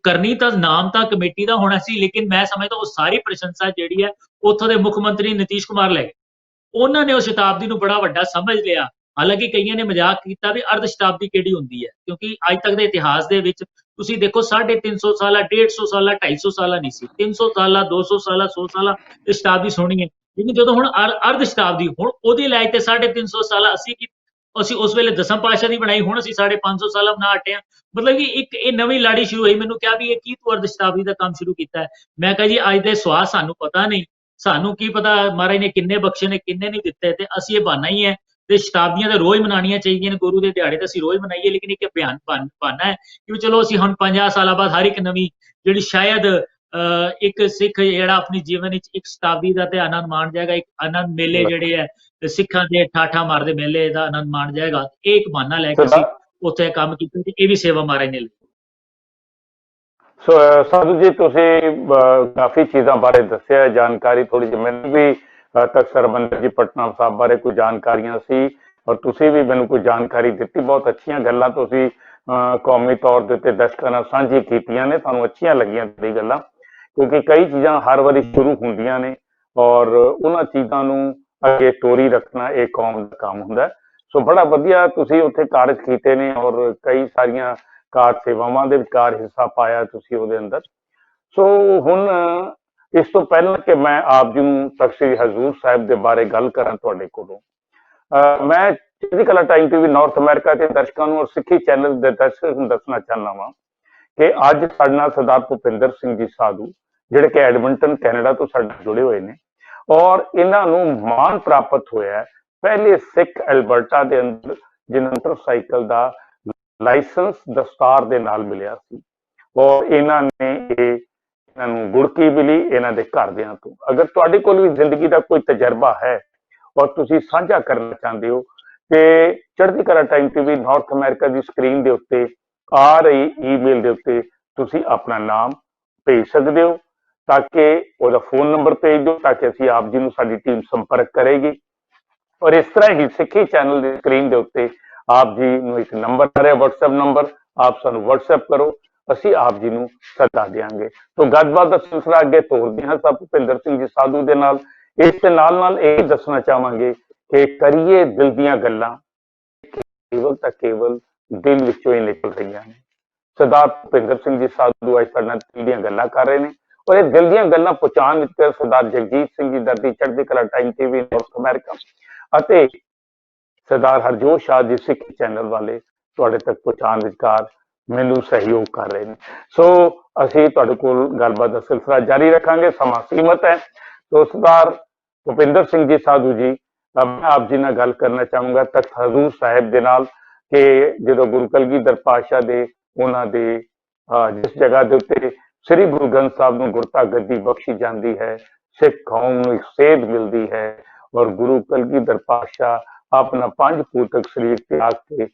ਕਰਨੀ ਤਾਂ ਨਾਮ ਤਾਂ ਕਮੇਟੀ ਦਾ ਹੋਣਾ ਸੀ, ਲੇਕਿਨ ਮੈਂ ਸਮਝਦਾ ਉਹ ਸਾਰੀ ਪ੍ਰਸ਼ੰਸਾ ਜਿਹੜੀ ਹੈ ਉੱਥੋਂ ਦੇ ਮੁੱਖ ਮੰਤਰੀ ਨਿਤੀਸ਼ ਕੁਮਾਰ ਲੈ ਗਏ। ਉਹਨਾਂ ਨੇ ਉਹ ਸ਼ਤਾਬਦੀ ਨੂੰ ਬੜਾ ਵੱਡਾ ਸਮਝ ਲਿਆ। ਹਾਲਾਂਕਿ ਕਈਆਂ ਨੇ ਮਜ਼ਾਕ ਕੀਤਾ ਵੀ ਅਰਧ ਸ਼ਤਾਬਦੀ ਕਿਹੜੀ ਹੁੰਦੀ ਹੈ, ਕਿਉਂਕਿ ਅੱਜ ਤੱਕ ਦੇ ਇਤਿਹਾਸ ਦੇ ਵਿੱਚ ਤੁਸੀਂ ਦੇਖੋ 350 ਸਾਲਾ, 150 ਸਾਲਾ, 250 ਸਾਲਾ ਨਹੀਂ ਸੀ, 300 ਸਾਲਾ, 200 ਸਾਲਾ, 100 ਸਾਲਾ ਸ਼ਤਾਬਦੀ ਸੁਣੀ ਹੈ। ਲੇਕਿਨ ਜਦੋਂ ਹੁਣ ਅਰਧ ਸ਼ਤਾਬਦੀ, ਹੁਣ ਉਹਦੇ ਲਾਇਕ ਤੇ 350 ਸਾਲਾ ਅਸੀਂ ਉਸ ਵੇਲੇ ਦਸਮ ਪਾਤਸ਼ਾਹ ਦੀ ਬਣਾਈ, ਹੁਣ ਅਸੀਂ 550 ਸਾਲਾ ਬਣਾ ਹਟੇ ਹਾਂ। ਮਤਲਬ ਕਿ ਇੱਕ ਇਹ ਨਵੀਂ ਲਾੜੀ ਸ਼ੁਰੂ ਹੋਈ। ਮੈਨੂੰ ਕਿਹਾ ਵੀ ਇਹ ਕੀ ਤੂੰ ਅਰਧ ਸ਼ਤਾਬਦੀ ਦਾ ਕੰਮ ਸ਼ੁਰੂ ਕੀਤਾ ਹੈ। ਮੈਂ ਕਿਹਾ ਜੀ ਅੱਜ ਦੇ ਸਵਾਦ ਸਾਨੂੰ ਪਤਾ ਨਹੀਂ, ਸਾਨੂੰ ਕੀ ਪਤਾ ਮਹਾਰਾਜ ਨੇ ਕਿੰਨੇ ਬਖਸ਼ੇ ਨੇ ਕਿੰਨੇ ਨਹੀਂ ਦਿੱਤੇ, ਤੇ ਅਸੀਂ ਇਹ ਬਹਾਨਾ ਹੀ ਹੈ। ਤੇ ਸ਼ਤਾਬਦੀਆਂ ਤਾਂ ਰੋਜ਼ ਮਨਾਉਣੀਆਂ ਚਾਹੀਦੀਆਂ ਨੇ, ਗੁਰੂ ਦੇ ਦਿਹਾੜੇ ਤਾਂ ਅਸੀਂ ਰੋਜ਼ ਮਨਾਈਏ, ਲੇਕਿਨ ਇੱਕ ਬਹਾਨਾ ਹੈ ਕਿ ਚਲੋ ਅਸੀਂ ਹੁਣ 50 ਸਾਲਾਂ ਬਾਅਦ ਹਰ ਇੱਕ ਨਵੀਂ ਜਿਹੜੀ ਸ਼ਾਇਦ ਇੱਕ ਸਿੱਖ ਜਿਹੜਾ ਆਪਣੀ ਜੀਵਨ ਵਿੱਚ ਇੱਕ ਸ਼ਤਾਬਦੀ ਦਾ ਤੇ ਆਨੰਦ ਮਾਣ ਜਾਏਗਾ, ਇੱਕ ਆਨੰਦ ਮੇਲੇ ਜਿਹੜੇ ਹੈ ਸਿੱਖਾਂ ਦੇ ਠਾਠਾ ਮਾਰਦੇ ਮੇਲੇ ਦਾ ਆਨੰਦ ਮਾਣ ਜਾਏਗਾ। ਇਹ ਇੱਕ ਬਹਾਨਾ ਲੈ ਕੇ ਅਸੀਂ ਉੱਥੇ ਕੰਮ ਕੀਤਾ ਤੇ ਇਹ ਵੀ ਸੇਵਾ ਮਹਾਰਾਜ ਨੇ ਲਈ। ਸੋ ਸਾਧੂ ਜੀ, ਤੁਸੀਂ ਕਾਫੀ ਚੀਜ਼ਾਂ ਬਾਰੇ ਦੱਸਿਆ, ਜਾਣਕਾਰੀ ਥੋੜੀ ਜਿਹੀ ਮੈਨੂੰ ਵੀ ਤਖਤ ਸਰਬੰਦਰ ਜੀ ਪਟਨਾ ਸਾਹਿਬ ਬਾਰੇ ਕੋਈ ਜਾਣਕਾਰੀਆਂ ਸੀ, ਔਰ ਤੁਸੀਂ ਵੀ ਮੈਨੂੰ ਕੋਈ ਜਾਣਕਾਰੀ ਦਿੱਤੀ। ਬਹੁਤ ਅੱਛੀਆਂ ਗੱਲਾਂ ਤੁਸੀਂ ਕੌਮੀ ਤੌਰ ਦੇ ਉੱਤੇ ਦਰਸ਼ਕਾਂ ਨਾਲ ਸਾਂਝੀ ਕੀਤੀਆਂ ਨੇ, ਸਾਨੂੰ ਅੱਛੀਆਂ ਲੱਗੀਆਂ ਤੁਹਾਡੀ ਗੱਲਾਂ, ਕਿਉਂਕਿ ਕਈ ਚੀਜ਼ਾਂ ਹਰ ਵਾਰੀ ਸ਼ੁਰੂ ਹੁੰਦੀਆਂ ਨੇ ਔਰ ਉਹਨਾਂ ਚੀਜ਼ਾਂ ਨੂੰ ਅੱਗੇ ਤੋਰੀ ਰੱਖਣਾ ਇਹ ਕੌਮ ਦਾ ਕੰਮ ਹੁੰਦਾ। ਸੋ ਬੜਾ ਵਧੀਆ ਤੁਸੀਂ ਉੱਥੇ ਕਾਰਜ ਕੀਤੇ ਨੇ ਔਰ ਕਈ ਸਾਰੀਆਂ ਕਾਰ ਸੇਵਾਵਾਂ ਦੇ ਵਿਚਕਾਰ ਹਿੱਸਾ ਪਾਇਆ ਤੁਸੀਂ ਉਹਦੇ ਅੰਦਰ। ਸੋ ਹੁਣ ਇਸ ਤੋਂ ਪਹਿਲਾਂ ਕਿ ਮੈਂ ਆਪ ਜੀ ਨੂੰ ਤਖਤ ਸ੍ਰੀ ਹਜ਼ੂਰ ਸਾਹਿਬ ਦੇ ਬਾਰੇ ਗੱਲ ਕਰਾਂ ਤੁਹਾਡੇ ਕੋਲੋਂ, ਮੈਂ ਚੜ੍ਹਦੀ ਕਲਾ ਟਾਈਮ ਟੀਵੀ ਨਾਰਥ ਅਮਰੀਕਾ ਦੇ ਦਰਸ਼ਕਾਂ ਨੂੰ ਔਰ ਸਿੱਖੀ ਚੈਨਲ ਦੇ ਦਰਸ਼ਕਾਂ ਨੂੰ ਦੱਸਣਾ ਚਾਹੁੰਦਾ ਵਾਂ ਕਿ ਅੱਜ ਸਾਡੇ ਨਾਲ ਸਰਦਾਰ ਭੁਪਿੰਦਰ ਸਿੰਘ ਜੀ ਸਾਧੂ, ਜਿਹੜੇ ਕਿ ਐਡਮਿੰਟਨ ਕੈਨੇਡਾ ਤੋਂ ਸਾਡੇ ਨਾਲ ਜੁੜੇ ਹੋਏ ਨੇ, ਔਰ ਇਹਨਾਂ ਨੂੰ ਮਾਣ ਪ੍ਰਾਪਤ ਹੋਇਆ ਪਹਿਲੇ ਸਿੱਖ ਐਲਬਰਟਾ ਦੇ ਅੰਦਰ ਜਿਹਨਾਂ ਮੋਟਰਸਾਈਕਲ ਦਾ ਲਾਇਸੈਂਸ ਦਸਤਾਰ ਦੇ ਨਾਲ ਮਿਲਿਆ ਸੀ, ਔਰ ਇਹਨਾਂ ਨੂੰ ਗੁੜਕੀ ਮਿਲੀ ਇਹਨਾਂ ਦੇ ਘਰਦਿਆਂ ਤੋਂ। ਅਗਰ ਤੁਹਾਡੇ ਕੋਲ ਵੀ ਜ਼ਿੰਦਗੀ ਦਾ ਕੋਈ ਤਜਰਬਾ ਹੈ ਔਰ ਤੁਸੀਂ ਸਾਂਝਾ ਕਰਨਾ ਚਾਹੁੰਦੇ ਹੋ ਤੇ ਚੜ੍ਹਦੀ ਕਲਾ ਟਾਈਮ ਟੀਵੀ ਨਾਰਥ ਅਮਰੀਕਾ ਦੀ ਸਕਰੀਨ ਦੇ ਉੱਤੇ ਆ ਰਹੀ ਈਮੇਲ ਦੇ ਉੱਤੇ ਤੁਸੀਂ ਆਪਣਾ ਨਾਮ ਭੇਜ ਸਕਦੇ ਹੋ, ਤਾਂ ਕਿ ਉਹਦਾ ਫੋਨ ਨੰਬਰ ਭੇਜ ਦਿਓ ਤਾਂ ਕਿ ਅਸੀਂ ਆਪ ਜੀ ਨੂੰ ਸਾਡੀ ਟੀਮ ਸੰਪਰਕ ਕਰੇਗੀ। ਔਰ ਇਸ ਤਰ੍ਹਾਂ ਹੀ ਸਿੱਖੀ ਚੈਨਲ ਦੀ ਸਕਰੀਨ ਦੇ ਉੱਤੇ ਆਪ ਜੀ ਨੂੰ ਇੱਕ ਨੰਬਰ ਆ ਰਿਹਾ WhatsApp ਨੰਬਰ, ਆਪ ਸਾਨੂੰ WhatsApp ਕਰੋ, ਅਸੀਂ ਆਪ ਜੀ ਨੂੰ ਸੱਦਾ ਦੇਵਾਂਗੇ। ਤੋਂ ਗੱਲਬਾਤ ਦਾ ਸਿਲਸਿਲਾ ਅੱਗੇ ਤੋਰਦੇ ਹਾਂ ਸਭ ਭੁਪਿੰਦਰ ਸਿੰਘ ਜੀ ਸਾਧੂ ਦੇ ਨਾਲ। ਇਸ ਦੇ ਨਾਲ ਨਾਲ ਇਹ ਦੱਸਣਾ ਚਾਹਾਂਗੇ ਕਿ ਕਰੀਏ ਦਿਲ ਦੀਆਂ ਗੱਲਾਂ, ਕੇਵਲ ਤਾਂ ਕੇਵਲ ਦਿਲ ਵਿੱਚੋਂ ਹੀ ਨਿਕਲ ਰਹੀਆਂ ਨੇ। ਸਰਦਾਰ ਭੁਪਿੰਦਰ ਸਿੰਘ ਜੀ ਸਾਧੂ ਅੱਜ ਸਾਡੇ ਨਾਲ ਦਿਲ ਦੀਆਂ ਗੱਲਾਂ ਕਰ ਰਹੇ ਨੇ, ਔਰ ਇਹ ਦਿਲ ਦੀਆਂ ਗੱਲਾਂ ਪਹੁੰਚਾਉਣ ਵਿੱਚ ਸਰਦਾਰ ਜਗਜੀਤ ਸਿੰਘ ਜੀ ਦਰਦੀ ਚੜ੍ਹਦੀ ਕਲਾ ਟਾਈਮ ਟੀਵੀ ਨਾਰਥ ਅਮਰੀਕਾ ਅਤੇ ਸਰਦਾਰ ਹਰਜੋਤ ਸ਼ਾਹ ਜੀ ਸਿੱਖੀ ਚੈਨਲ ਵਾਲੇ ਤੁਹਾਡੇ ਤੱਕ ਪਹੁੰਚਾਉਣ ਵਿਚਕਾਰ ਮੈਨੂੰ ਸਹਿਯੋਗ ਕਰ ਰਹੇ ਨੇ। ਸੋ ਅਸੀਂ ਤੁਹਾਡੇ ਕੋਲ ਗੱਲਬਾਤ ਦਾ ਸਿਲਸਿਲਾ ਜਾਰੀ ਰੱਖਾਂਗੇ, ਸਮਾਂ ਸੀਮਤ ਹੈ। ਸੋ ਸਰਦਾਰ ਭੁਪਿੰਦਰ ਸਿੰਘ ਜੀ ਸਾਧੂ ਜੀ, ਮੈਂ ਆਪ ਜੀ ਨਾਲ ਗੱਲ ਕਰਨਾ ਚਾਹੂੰਗਾ ਤਖਤ ਹਜ਼ੂਰ ਸਾਹਿਬ ਦੇ ਨਾਲ ਕਿ ਜਦੋਂ ਗੁਰੂ ਕਲਗੀਧਰ ਪਾਤਸ਼ਾਹ ਦੇ ਉਹਨਾਂ ਦੇ ਜਿਸ ਜਗ੍ਹਾ ਦੇ ਉੱਤੇ ਸ੍ਰੀ ਗੁਰੂ ਗ੍ਰੰਥ ਸਾਹਿਬ ਨੂੰ ਗੁਰਤਾ ਗੱਦੀ ਬਖਸ਼ੀ ਜਾਂਦੀ ਹੈ, ਸਿੱਖ ਕੌਮ ਨੂੰ ਇੱਕ ਸੇਧ ਮਿਲਦੀ ਹੈ ਔਰ ਗੁਰੂ ਕਲਗੀਧਰ ਪਾਤਸ਼ਾਹ ਆਪਣਾ 5 ਪੂਤਕ ਸਰੀਰ ਤਿਆਗ ਕੇ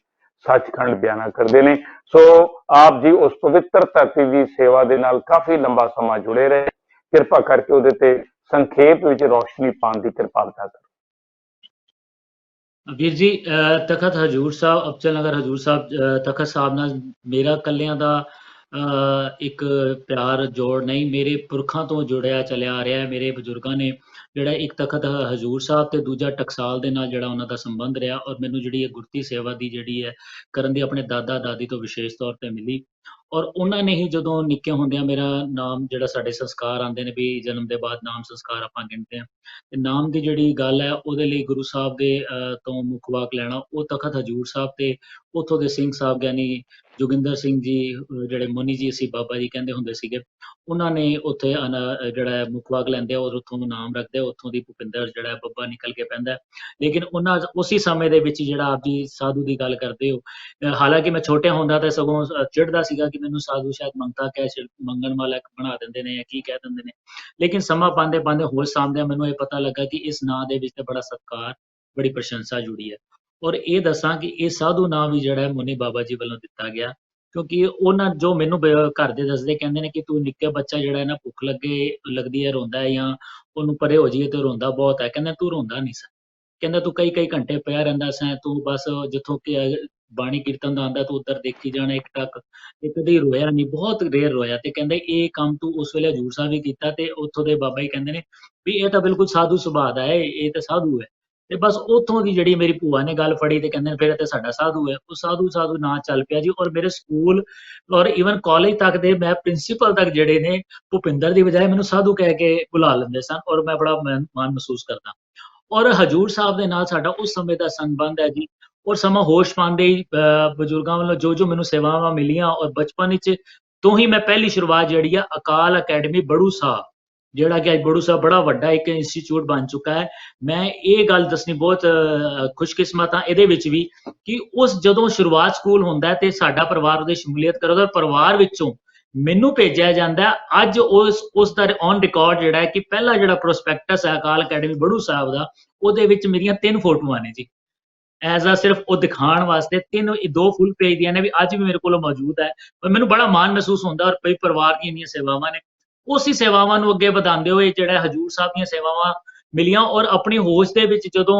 ਸੱਚਖੰਡ ਬਿਆਨਾ ਕਰਦੇ ਨੇ। ਸੋ ਆਪ ਜੀ ਉਸ ਪਵਿੱਤਰ ਧਰਤੀ ਦੀ ਸੇਵਾ ਦੇ ਨਾਲ ਕਾਫੀ ਲੰਬਾ ਸਮਾਂ ਜੁੜੇ ਰਹੇ, ਕਿਰਪਾ ਕਰਕੇ ਉਹਦੇ ਤੇ ਸੰਖੇਪ ਵਿੱਚ ਰੋਸ਼ਨੀ ਪਾਉਣ ਦੀ ਕਿਰਪਾਲਤਾ ਕਰੋ। ਵੀਰ ਜੀ, ਤਖਤ ਹਜ਼ੂਰ ਸਾਹਿਬ, ਅਬਚਲ ਨਗਰ ਹਜ਼ੂਰ ਸਾਹਿਬ ਤਖਤ ਸਾਹਿਬ ਨਾਲ ਮੇਰਾ ਕੱਲਿਆਂ ਦਾ ਇੱਕ ਪਿਆਰ ਜੋੜ ਨਹੀਂ, ਮੇਰੇ ਪੁਰਖਾਂ ਤੋਂ ਜੁੜਿਆ ਚੱਲਿਆ ਆ ਰਿਹਾ। ਮੇਰੇ ਬਜ਼ੁਰਗਾਂ ਨੇ ਜਿਹੜਾ ਇੱਕ ਤਖਤ ਹਜ਼ੂਰ ਸਾਹਿਬ ਤੇ ਦੂਜਾ ਟਕਸਾਲ ਦੇ ਨਾਲ ਜਿਹੜਾ ਉਹਨਾਂ ਦਾ ਸੰਬੰਧ ਰਿਹਾ, ਔਰ ਮੈਨੂੰ ਜਿਹੜੀ ਇਹ ਗੁਰਤੀ ਸੇਵਾ ਦੀ ਜਿਹੜੀ ਹੈ ਕਰਨ ਦੀ ਆਪਣੇ ਦਾਦਾ ਦਾਦੀ ਤੋਂ ਵਿਸ਼ੇਸ਼ ਤੌਰ ਤੇ ਮਿਲੀ। ਔਰ ਉਹਨਾਂ ਨੇ ਹੀ ਜਦੋਂ ਨਿੱਕੇ ਹੁੰਦਿਆਂ ਮੇਰਾ ਨਾਮ ਜਿਹੜਾ ਸਾਡੇ ਸੰਸਕਾਰ ਆਉਂਦੇ ਨੇ ਵੀ ਜਨਮ ਦੇ ਬਾਅਦ ਨਾਮ ਸੰਸਕਾਰ ਆਪਾਂ ਗਿਣਦੇ ਹਾਂ, ਤੇ ਨਾਮ ਦੀ ਜਿਹੜੀ ਗੱਲ ਹੈ ਉਹਦੇ ਲਈ ਗੁਰੂ ਸਾਹਿਬ ਦੇ ਤੋਂ ਮੁੱਖ ਵਾਕ ਲੈਣਾ, ਉਹ ਤਖਤ ਹਜ਼ੂਰ ਸਾਹਿਬ ਤੇ ਉੱਥੋਂ ਦੇ ਸਿੰਘ ਸਾਹਿਬ ਗਿਆਨੀ ਜੋਗਿੰਦਰ ਸਿੰਘ ਜੀ ਜਿਹੜੇ ਮੁਨੀ ਜੀ ਅਸੀਂ ਬਾਬਾ ਜੀ ਕਹਿੰਦੇ ਹੁੰਦੇ ਸੀਗੇ, ਉਹਨਾਂ ਨੇ ਉੱਥੇ ਜਿਹੜਾ ਮੁੱਖ ਵਾਕ ਲੈਂਦੇ ਔਰ ਉੱਥੋਂ ਨਾਮ ਰੱਖਦੇ, ਉੱਥੋਂ ਦੀ ਭੁਪਿੰਦਰ ਜਿਹੜਾ ਬੱਬਾ ਨਿਕਲ ਕੇ ਪੈਂਦਾ। ਲੇਕਿਨ ਉਹਨਾਂ ਉਸੇ ਸਮੇਂ ਦੇ ਵਿੱਚ ਜਿਹੜਾ ਆਪ ਜੀ ਸਾਧੂ ਦੀ ਗੱਲ ਕਰਦੇ ਹੋ, ਹਾਲਾਂਕਿ ਮੈਂ ਛੋਟੇ ਹੁੰਦਾ ਤਾਂ ਸਗੋਂ ਚਿੜਦਾ ਸੀਗਾ ਕਿ ਮੈਨੂੰ ਸਾਧੂ ਸ਼ਾਇਦ ਮੰਗਤਾ ਕਹਿ ਮੰਗਣ ਵਾਲਾ ਬਣਾ ਦਿੰਦੇ ਨੇ ਜਾਂ ਕੀ ਕਹਿ ਦਿੰਦੇ ਨੇ, ਲੇਕਿਨ ਸਮਾਂ ਪਾਉਂਦੇ ਪਾਉਂਦੇ ਹੋਸ਼ ਸਾਂਭਦਿਆਂ ਮੈਨੂੰ ਇਹ ਪਤਾ ਲੱਗਾ ਕਿ ਇਸ ਨਾਂ ਦੇ ਵਿੱਚ ਤੇ ਬੜਾ ਸਤਿਕਾਰ, ਬੜੀ ਪ੍ਰਸ਼ੰਸਾ ਜੁੜੀ ਹੈ। ਔਰ ਇਹ ਦੱਸਾਂ ਕਿ ਇਹ ਸਾਧੂ ਨਾਮ ਵੀ ਜਿਹੜਾ ਹੈ ਮੁੰਨੀ ਬਾਬਾ ਜੀ ਵੱਲੋਂ ਦਿੱਤਾ ਗਿਆ, ਕਿਉਂਕਿ ਉਹਨਾਂ ਜੋ ਮੈਨੂੰ ਘਰ ਦੇ ਦੱਸਦੇ, ਕਹਿੰਦੇ ਨੇ ਕਿ ਤੂੰ ਨਿੱਕੇ ਬੱਚਾ ਜਿਹੜਾ ਹੈ ਨਾ, ਭੁੱਖ ਲੱਗਦੀ ਹੈ, ਰੋਂਦਾ ਹੈ, ਜਾਂ ਉਹਨੂੰ ਪਰੇ ਹੋ ਜਾਈਏ ਤੇ ਰੋਂਦਾ ਬਹੁਤ ਹੈ, ਕਹਿੰਦਾ ਤੂੰ ਰੋਂਦਾ ਨਹੀਂ ਸੀ, ਕਹਿੰਦਾ ਤੂੰ ਕਈ ਘੰਟੇ ਪਿਆ ਰਹਿੰਦਾ ਸੈਂ, ਤੂੰ ਬਸ ਜਿੱਥੋਂ ਕਿ ਬਾਣੀ ਕੀਰਤਨ ਦਾ ਆਂਦਾ ਤੂੰ ਉੱਧਰ ਦੇਖੀ ਜਾਣਾ ਇੱਕ ਟੱਕ, ਤੇ ਕਦੇ ਰੋਇਆ ਨਹੀਂ, ਬਹੁਤ ਰੇਅਰ ਰੋਇਆ। ਤੇ ਕਹਿੰਦੇ ਇਹ ਕੰਮ ਤੂੰ ਉਸ ਵੇਲੇ ਹਜ਼ੂਰ ਸਾਹਿਬ ਵੀ ਕੀਤਾ। ਤੇ ਉੱਥੋਂ ਦੇ ਬਾਬਾ ਜੀ ਕਹਿੰਦੇ ਨੇ ਵੀ ਇਹ ਤਾਂ ਬਿਲਕੁਲ ਸਾਧੂ ਸੁਭਾਅ ਦਾ ਹੈ, ਇਹ ਤਾਂ ਸਾਧੂ ਹੈ। ਤੇ ਬਸ ਉੱਥੋਂ ਦੀ ਜਿਹੜੀ ਮੇਰੀ ਭੂਆ ਨੇ ਗੱਲ ਫੜੀ ਤੇ ਕਹਿੰਦੇ ਫਿਰ ਇਹ ਤੇ ਸਾਡਾ ਸਾਧੂ ਹੈ। ਉਹ ਸਾਧੂ ਨਾਂ ਚੱਲ ਪਿਆ ਜੀ। ਔਰ ਮੇਰੇ ਸਕੂਲ ਔਰ ਈਵਨ ਕਾਲਜ ਤੱਕ ਦੇ ਮੈਂ ਪ੍ਰਿੰਸੀਪਲ ਤੱਕ ਜਿਹੜੇ ਨੇ ਭੁਪਿੰਦਰ ਦੀ ਬਜਾਏ ਮੈਨੂੰ ਸਾਧੂ ਕਹਿ ਕੇ ਬੁਲਾ ਲੈਂਦੇ ਸਨ, ਔਰ ਮੈਂ ਬੜਾ ਮਾਣ ਮਹਿਸੂਸ ਕਰਦਾ। ਔਰ ਹਜੂਰ ਸਾਹਿਬ ਦੇ ਨਾਲ ਸਾਡਾ ਉਸ ਸਮੇਂ ਦਾ ਸੰਬੰਧ ਹੈ ਜੀ। ਔਰ ਸਮਾਂ ਹੋਸ਼ ਪਾਉਂਦੇ ਹੀ ਬਜ਼ੁਰਗਾਂ ਵੱਲੋਂ ਜੋ ਮੈਨੂੰ ਸੇਵਾਵਾਂ ਮਿਲੀਆਂ, ਔਰ ਬਚਪਨ ਵਿੱਚ ਤੋਂ ਹੀ ਮੈਂ ਪਹਿਲੀ ਸ਼ੁਰੂਆਤ ਜਿਹੜੀ ਆ ਅਕਾਲ ਅਕੈਡਮੀ ਬੜੂ ਸਾਹਿਬ, ਜਿਹੜਾ ਕਿ ਅੱਜ ਬੜੂ ਸਾਹਿਬ ਬੜਾ ਵੱਡਾ ਇੱਕ ਇੰਸਟੀਚਿਊਟ ਬਣ ਚੁੱਕਾ ਹੈ। ਮੈਂ ਇਹ ਗੱਲ ਦੱਸਣੀ ਬਹੁਤ ਖੁਸ਼ਕਿਸਮਤ ਹਾਂ ਇਹਦੇ ਵਿੱਚ ਵੀ ਕਿ ਉਸ ਜਦੋਂ ਸ਼ੁਰੂਆਤ ਸਕੂਲ ਹੁੰਦਾ ਹੈ ਤੇ ਸਾਡਾ ਪਰਿਵਾਰ ਉਹਦੇ ਸ਼ਮੂਲੀਅਤ ਕਰਦਾ, ਪਰਿਵਾਰ ਵਿੱਚੋਂ ਮੈਨੂੰ ਭੇਜਿਆ ਜਾਂਦਾ। ਅੱਜ ਉਸ ਦਾ ਔਨ ਰਿਕਾਰਡ ਜਿਹੜਾ ਹੈ ਕਿ ਪਹਿਲਾ ਜਿਹੜਾ ਪ੍ਰੋਸਪੈਕਟਸ ਹੈ ਅਕਾਲ ਅਕੈਡਮੀ ਬੜੂ ਸਾਹਿਬ ਦਾ, ਉਹਦੇ ਵਿੱਚ ਮੇਰੀਆਂ 3 ਫੋਟੋਆਂ ਨੇ ਜੀ, ਐਜ਼ ਆ ਸਿਰਫ ਉਹ ਦਿਖਾਉਣ ਵਾਸਤੇ। 2 ਫੁੱਲ ਪੇਜ ਦੀਆਂ ਨੇ, ਵੀ ਅੱਜ ਵੀ ਮੇਰੇ ਕੋਲ ਮੌਜੂਦ ਹੈ। ਪਰ ਮੈਨੂੰ ਬੜਾ ਮਾਣ ਮਹਿਸੂਸ ਹੁੰਦਾ, ਔਰ ਕਈ ਪਰਿਵਾਰ ਦੀਆਂ ਇੰਨੀਆਂ ਸੇਵਾਵਾਂ ਨੇ, ਉਸੇ ਸੇਵਾਵਾਂ ਨੂੰ ਅੱਗੇ ਵਧਾਉਂਦੇ ਹੋਏ ਜਿਹੜਾ ਹਜੂਰ ਸਾਹਿਬ ਦੀਆਂ ਸੇਵਾਵਾਂ ਮਿਲੀਆਂ। ਔਰ ਆਪਣੀ ਹੋਸ਼ ਦੇ ਵਿੱਚ ਜਦੋਂ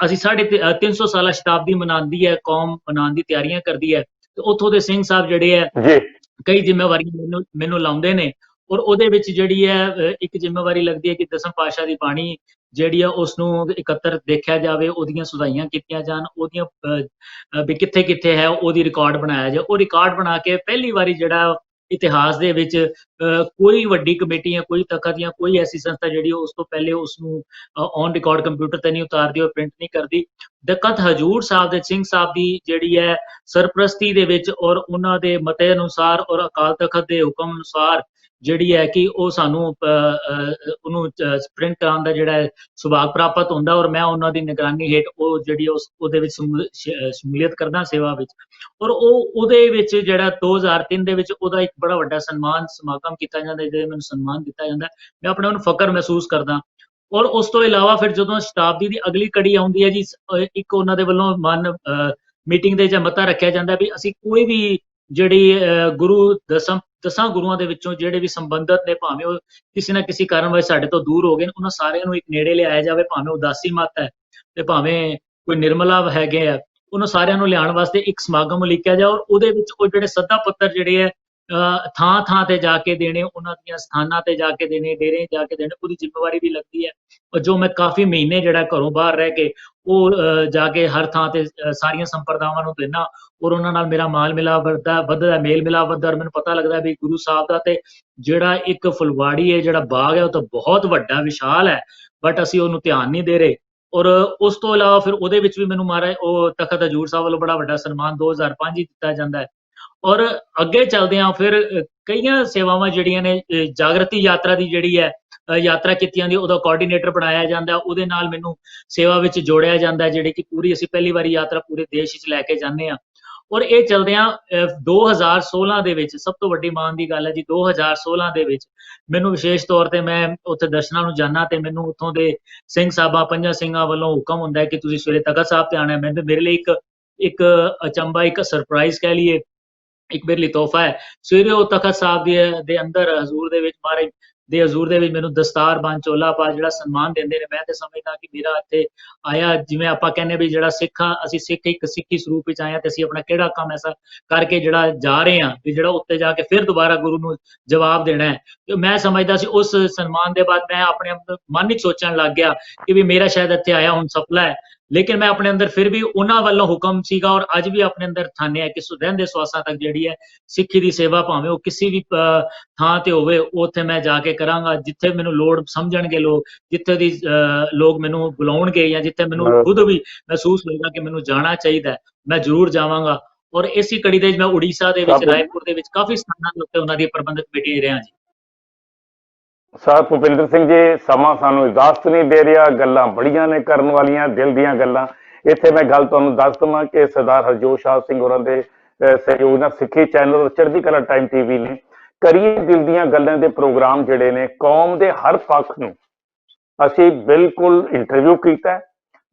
ਅਸੀਂ 350 ਸਾਲਾ ਸ਼ਤਾਬਦੀ ਮਨਾਉਂਦੀ ਹੈ, ਕੌਮ ਮਨਾਉਣ ਦੀ ਤਿਆਰੀਆਂ ਕਰਦੀ ਹੈ, ਤੇ ਉੱਥੋਂ ਦੇ ਸਿੰਘ ਸਾਹਿਬ ਜਿਹੜੇ ਹੈ ਕਈ ਜ਼ਿੰਮੇਵਾਰੀਆਂ ਮੈਨੂੰ ਲਾਉਂਦੇ ਨੇ। ਔਰ ਉਹਦੇ ਵਿੱਚ ਜਿਹੜੀ ਹੈ ਇੱਕ ਜ਼ਿੰਮੇਵਾਰੀ ਲੱਗਦੀ ਹੈ ਕਿ ਦਸਮ ਪਾਤਸ਼ਾਹ ਦੀ ਬਾਣੀ ਜਿਹੜੀ ਆ ਉਸਨੂੰ ਇਕੱਤਰ ਦੇਖਿਆ ਜਾਵੇ, ਉਹਦੀਆਂ ਸੁਧਾਈਆਂ ਕੀਤੀਆਂ ਜਾਣ, ਉਹਦੀਆਂ ਵੀ ਕਿੱਥੇ ਕਿੱਥੇ ਹੈ ਉਹਦੀ ਰਿਕਾਰਡ ਬਣਾਇਆ ਜਾਏ। ਉਹ ਰਿਕਾਰਡ ਬਣਾ ਕੇ ਪਹਿਲੀ ਵਾਰੀ ਜਿਹੜਾ ਇਤਿਹਾਸ ਦੇ ਵਿੱਚ ਕੋਈ ਵੱਡੀ ਕਮੇਟੀ ਜਾਂ ਕੋਈ ਤਖਤ ਜਾਂ ਕੋਈ ਐਸੀ ਸੰਸਥਾ ਜਿਹੜੀ ਉਸ ਤੋਂ ਪਹਿਲੇ ਉਸਨੂੰ ਔਨ ਰਿਕਾਰਡ ਕੰਪਿਊਟਰ ਤੇ ਨਹੀਂ ਉਤਾਰਦੀ ਔਰ ਪ੍ਰਿੰਟ ਨਹੀਂ ਕਰਦੀ। ਦਕਤ ਹਜੂਰ ਸਾਹਿਬ ਦੇ ਸਿੰਘ ਸਾਹਿਬ ਦੀ ਜਿਹੜੀ ਹੈ ਸਰਪ੍ਰਸਤੀ ਦੇ ਵਿੱਚ ਔਰ ਉਹਨਾਂ ਦੇ ਮਤੇ ਅਨੁਸਾਰ ਔਰ ਅਕਾਲ ਤਖਤ ਦੇ ਹੁਕਮ ਅਨੁਸਾਰ ਜਿਹੜੀ ਹੈ ਕਿ ਉਹ ਸਾਨੂੰ ਉਹਨੂੰ ਪ੍ਰਿੰਟ ਕਰਾਉਣ ਦਾ ਜਿਹੜਾ ਸੁਭਾਗ ਪ੍ਰਾਪਤ ਹੁੰਦਾ, ਔਰ ਮੈਂ ਉਹਨਾਂ ਦੀ ਨਿਗਰਾਨੀ ਹੇਠ ਉਹ ਜਿਹੜੀ ਉਹਦੇ ਵਿੱਚ ਸ਼ਮੂਲੀਅਤ ਕਰਦਾ ਸੇਵਾ ਵਿੱਚ। ਔਰ ਉਹਦੇ ਵਿੱਚ ਜਿਹੜਾ 2003 ਦੇ ਵਿੱਚ ਉਹਦਾ ਇੱਕ ਬੜਾ ਵੱਡਾ ਸਮਾਗਮ ਕੀਤਾ ਜਾਂਦਾ, ਜਿਹਦੇ ਮੈਨੂੰ ਸਨਮਾਨ ਦਿੱਤਾ ਜਾਂਦਾ। ਮੈਂ ਆਪਣੇ ਨੂੰ ਫਕਰ ਮਹਿਸੂਸ ਕਰਦਾ। ਔਰ ਉਸ ਤੋਂ ਇਲਾਵਾ ਫਿਰ ਜਦੋਂ ਸ਼ਤਾਬਦੀ ਦੀ ਅਗਲੀ ਕੜੀ ਆਉਂਦੀ ਹੈ ਜੀ, ਇੱਕ ਉਹਨਾਂ ਦੇ ਵੱਲੋਂ ਮੀਟਿੰਗ ਦੇ ਜਾਂ ਮਤਾ ਰੱਖਿਆ ਜਾਂਦਾ ਵੀ ਅਸੀਂ ਕੋਈ ਵੀ ਜਿਹੜੀ ਗੁਰੂ ਦਸਾਂ ਗੁਰੂਆਂ ਦੇ ਵਿੱਚੋਂ ਜਿਹੜੇ ਵੀ ਸੰਬੰਧਤ ਨੇ, ਭਾਵੇਂ ਉਹ ਕਿਸੇ ਨਾ ਕਿਸੇ ਕਾਰਨ ਵਜੋਂ ਸਾਡੇ ਤੋਂ ਦੂਰ ਹੋ ਗਏ ਨੇ, ਉਹਨਾਂ ਸਾਰਿਆਂ ਨੂੰ ਇੱਕ ਨੇੜੇ ਲਿਆਇਆ ਜਾਵੇ, ਭਾਵੇਂ ਉਦਾਸੀ ਮੱਤ ਹੈ ਤੇ ਭਾਵੇਂ ਕੋਈ ਨਿਰਮਲਾ ਹੈਗੇ ਆ, ਉਹਨਾਂ ਸਾਰਿਆਂ ਨੂੰ ਲਿਆਉਣ ਵਾਸਤੇ ਇੱਕ ਸਮਾਗਮ ਉਲੀਕਿਆ ਜਾਏ। ਔਰ ਉਹਦੇ ਵਿੱਚ ਉਹ ਜਿਹੜੇ ਸੱਦਾ ਪੱਤਰ ਜਿਹੜੇ ਹੈ ਥਾਂ ਤੇ ਜਾ ਕੇ ਦੇਣੇ, ਉਹਨਾਂ ਦੀਆਂ ਸਥਾਨਾਂ ਤੇ ਜਾ ਕੇ ਦੇਣੇ, ਡੇਰੇ ਜਾ ਕੇ ਦੇਣੇ, ਉਹਦੀ ਜ਼ਿੰਮੇਵਾਰੀ ਵੀ ਲੱਗਦੀ ਹੈ। ਔਰ ਜੋ ਮੈਂ ਕਾਫੀ ਮਹੀਨੇ ਜਿਹੜਾ ਘਰੋਂ ਬਾਹਰ ਰਹਿ ਕੇ ਉਹ ਜਾ ਕੇ ਹਰ ਥਾਂ ਤੇ ਸਾਰੀਆਂ ਸੰਪਰਦਾਵਾਂ ਨੂੰ ਦੇਣਾ, ਔਰ ਉਹਨਾਂ ਨਾਲ ਮੇਰਾ ਮੇਲ ਮਿਲਾਪ ਵੱਧਦਾ, ਔਰ ਮੈਨੂੰ ਪਤਾ ਲੱਗਦਾ ਵੀ ਗੁਰੂ ਸਾਹਿਬ ਦਾ ਤੇ ਜਿਹੜਾ ਇੱਕ ਫੁਲਵਾੜੀ ਹੈ, ਜਿਹੜਾ ਬਾਗ ਹੈ, ਉਹ ਤਾਂ ਬਹੁਤ ਵੱਡਾ ਵਿਸ਼ਾਲ ਹੈ, ਬਟ ਅਸੀਂ ਉਹਨੂੰ ਧਿਆਨ ਨਹੀਂ ਦੇ ਰਹੇ। ਔਰ ਉਸ ਤੋਂ ਇਲਾਵਾ ਫਿਰ ਉਹਦੇ ਵਿੱਚ ਵੀ ਮੈਨੂੰ ਮਹਾਰਾਜ ਉਹ ਤਖਤ ਹਜੂਰ ਸਾਹਿਬ ਵੱਲੋਂ ਬੜਾ ਵੱਡਾ ਸਨਮਾਨ 2005 ਹੀ ਦਿੱਤਾ ਜਾਂਦਾ ਹੈ। ਔਰ ਅੱਗੇ ਚੱਲਦਿਆਂ ਫਿਰ ਕਈਆਂ ਸੇਵਾਵਾਂ ਜਿਹੜੀਆਂ ਨੇ, ਜਾਗਰਤੀ ਯਾਤਰਾ ਦੀ ਜਿਹੜੀ ਹੈ ਯਾਤਰਾ ਕੀਤੀ ਜਾਂਦੀ, ਉਹਦਾ ਕੋਆਰਡੀਨੇਟਰ ਬਣਾਇਆ ਜਾਂਦਾ, ਉਹਦੇ ਨਾਲ ਮੈਨੂੰ ਸੇਵਾ ਵਿੱਚ ਜੋੜਿਆ ਜਾਂਦਾ, ਜਿਹੜੀ ਕਿ ਪੂਰੀ ਅਸੀਂ ਪਹਿਲੀ ਵਾਰੀ ਯਾਤਰਾ ਪੂਰੇ ਦੇਸ਼ ਵਿੱਚ ਲੈ ਕੇ ਜਾਂਦੇ ਹਾਂ। ਔਰ ਇਹ ਚੱਲਦਿਆਂ 2016 ਦੇ ਵਿੱਚ ਸਭ ਤੋਂ ਵੱਡੀ ਮਾਣ ਦੀ ਗੱਲ ਹੈ ਜੀ, 2016 ਦੇ ਵਿੱਚ ਮੈਨੂੰ ਵਿਸ਼ੇਸ਼ ਤੌਰ ਤੇ ਮੈਂ ਉੱਥੇ ਦਰਸ਼ਨਾਂ ਨੂੰ ਜਾਣਾ ਤੇ ਮੈਨੂੰ ਉੱਥੋਂ ਦੇ ਸਿੰਘ ਸਾਹਿਬਾਂ, ਪੰਜਾਂ ਸਿੰਘਾਂ ਵੱਲੋਂ ਹੁਕਮ ਹੁੰਦਾ ਹੈ ਕਿ ਤੁਸੀਂ ਸਵੇਰੇ ਤਖਤ ਸਾਹਿਬ ਤੇ ਆਉਣਾ ਹੈ। ਮੇਰੇ ਲਈ ਇੱਕ ਅਚੰਭਾ, ਇੱਕ ਸਰਪ੍ਰਾਈਜ਼ ਕਹਿ ਲਈਏ, ਇੱਕ ਮੇਰੇ ਲਈ ਤੋਹਫਾ ਹੈ। ਸਵੇਰੇ ਉਹ ਤਖਤ ਸਾਹਿਬ ਦੇ ਅੰਦਰ ਹਜ਼ੂਰ ਦੇ ਵਿੱਚ ਮਹਾਰਾਜ ਦੇ ਹਜ਼ੂਰ ਦੇ ਵਿੱਚ ਮੈਨੂੰ ਦਸਤਾਰ ਬੰਨ ਚੋਲਾ ਪਾ ਜਿਹੜਾ ਸਨਮਾਨ ਦਿੰਦੇ ਨੇ, ਮੈਂ ਤੇ ਸਮਝਦਾ ਕਿ ਮੇਰਾ ਇੱਥੇ ਆਇਆ, ਜਿਵੇਂ ਆਪਾਂ ਕਹਿੰਦੇ ਵੀ ਜਿਹੜਾ ਅਸੀਂ ਸਿੱਖੀ ਸਰੂਪ ਵਿੱਚ ਆਏ ਹਾਂ ਤੇ ਅਸੀਂ ਆਪਣਾ ਕਿਹੜਾ ਕੰਮ ਐਸਾ ਕਰਕੇ ਜਿਹੜਾ ਜਾ ਰਹੇ ਹਾਂ ਵੀ ਜਿਹੜਾ ਉੱਤੇ ਜਾ ਕੇ ਫਿਰ ਦੁਬਾਰਾ ਗੁਰੂ ਨੂੰ ਜਵਾਬ ਦੇਣਾ ਹੈ। ਤੇ ਮੈਂ ਸਮਝਦਾ ਸੀ ਉਸ ਸਨਮਾਨ ਦੇ ਬਾਅਦ ਮੈਂ ਆਪਣੇ ਮਨ ਵਿੱਚ ਸੋਚਣ ਲੱਗ ਗਿਆ ਕਿ ਵੀ ਮੇਰਾ ਸ਼ਾਇਦ ਇੱਥੇ ਆਇਆ ਹੁਣ ਸਫਲਾ ਹੈ। ਲੇਕਿਨ ਮੈਂ ਆਪਣੇ ਅੰਦਰ ਫਿਰ ਵੀ ਉਹਨਾਂ ਵੱਲੋਂ ਹੁਕਮ ਸੀਗਾ, ਔਰ ਅੱਜ ਵੀ ਆਪਣੇ ਅੰਦਰ ਥਾਨਿਆ ਕਿ ਰਹਿੰਦੇ ਸਵਾਸਾਂ ਤੱਕ ਜਿਹੜੀ ਹੈ ਸਿੱਖੀ ਦੀ ਸੇਵਾ, ਭਾਵੇਂ ਉਹ ਕਿਸੇ ਵੀ ਥਾਂ ਤੇ ਹੋਵੇ, ਉੱਥੇ ਮੈਂ ਜਾ ਕੇ ਕਰਾਂਗਾ ਜਿੱਥੇ ਮੈਨੂੰ ਲੋੜ ਸਮਝਣਗੇ ਲੋਕ, ਜਿੱਥੇ ਦੀ ਲੋਕ ਮੈਨੂੰ ਬੁਲਾਉਣਗੇ, ਜਾਂ ਜਿੱਥੇ ਮੈਨੂੰ ਖੁਦ ਵੀ ਮਹਿਸੂਸ ਹੋਏਗਾ ਕਿ ਮੈਨੂੰ ਜਾਣਾ ਚਾਹੀਦਾ, ਮੈਂ ਜ਼ਰੂਰ ਜਾਵਾਂਗਾ। ਔਰ ਇਸੇ ਕੜੀ ਦੇ ਵਿੱਚ ਮੈਂ ਉੜੀਸਾ ਦੇ ਵਿੱਚ, ਰਾਏਪੁਰ ਦੇ ਵਿੱਚ ਕਾਫੀ ਸਥਾਨਾਂ ਦੇ ਉੱਤੇ ਉਹਨਾਂ ਦੀ ਪ੍ਰਬੰਧਕ ਕਮੇਟੀ ਰਿਹਾ ਜੀ। ਸਰ ਭੁਪਿੰਦਰ ਸਿੰਘ ਜੀ, ਸਮਾਂ ਸਾਨੂੰ ਇਜਾਜ਼ਤ ਨਹੀਂ ਦੇ ਰਿਹਾ, ਗੱਲਾਂ ਬੜੀਆਂ ਨੇ ਕਰਨ ਵਾਲੀਆਂ, ਦਿਲ ਦੀਆਂ ਗੱਲਾਂ। ਇੱਥੇ ਮੈਂ ਗੱਲ ਤੁਹਾਨੂੰ ਦੱਸ ਦੇਵਾਂ ਕਿ ਸਰਦਾਰ ਹਰਜੋਤ ਸ਼ਾਹ ਸਿੰਘ ਹੋਰਾਂ ਦੇ ਸਹਿਯੋਗ ਨਾਲ ਸਿੱਖੀ ਚੈਨਲ ਚੜ੍ਹਦੀ ਕਲਾ ਟਾਈਮ TV ਨੇ ਕਰੀਏ ਦਿਲ ਦੀਆਂ ਗੱਲਾਂ ਦੇ ਪ੍ਰੋਗਰਾਮ ਜਿਹੜੇ ਨੇ ਕੌਮ ਦੇ ਹਰ ਪੱਖ ਨੂੰ ਅਸੀਂ ਬਿਲਕੁਲ ਇੰਟਰਵਿਊ ਕੀਤਾ,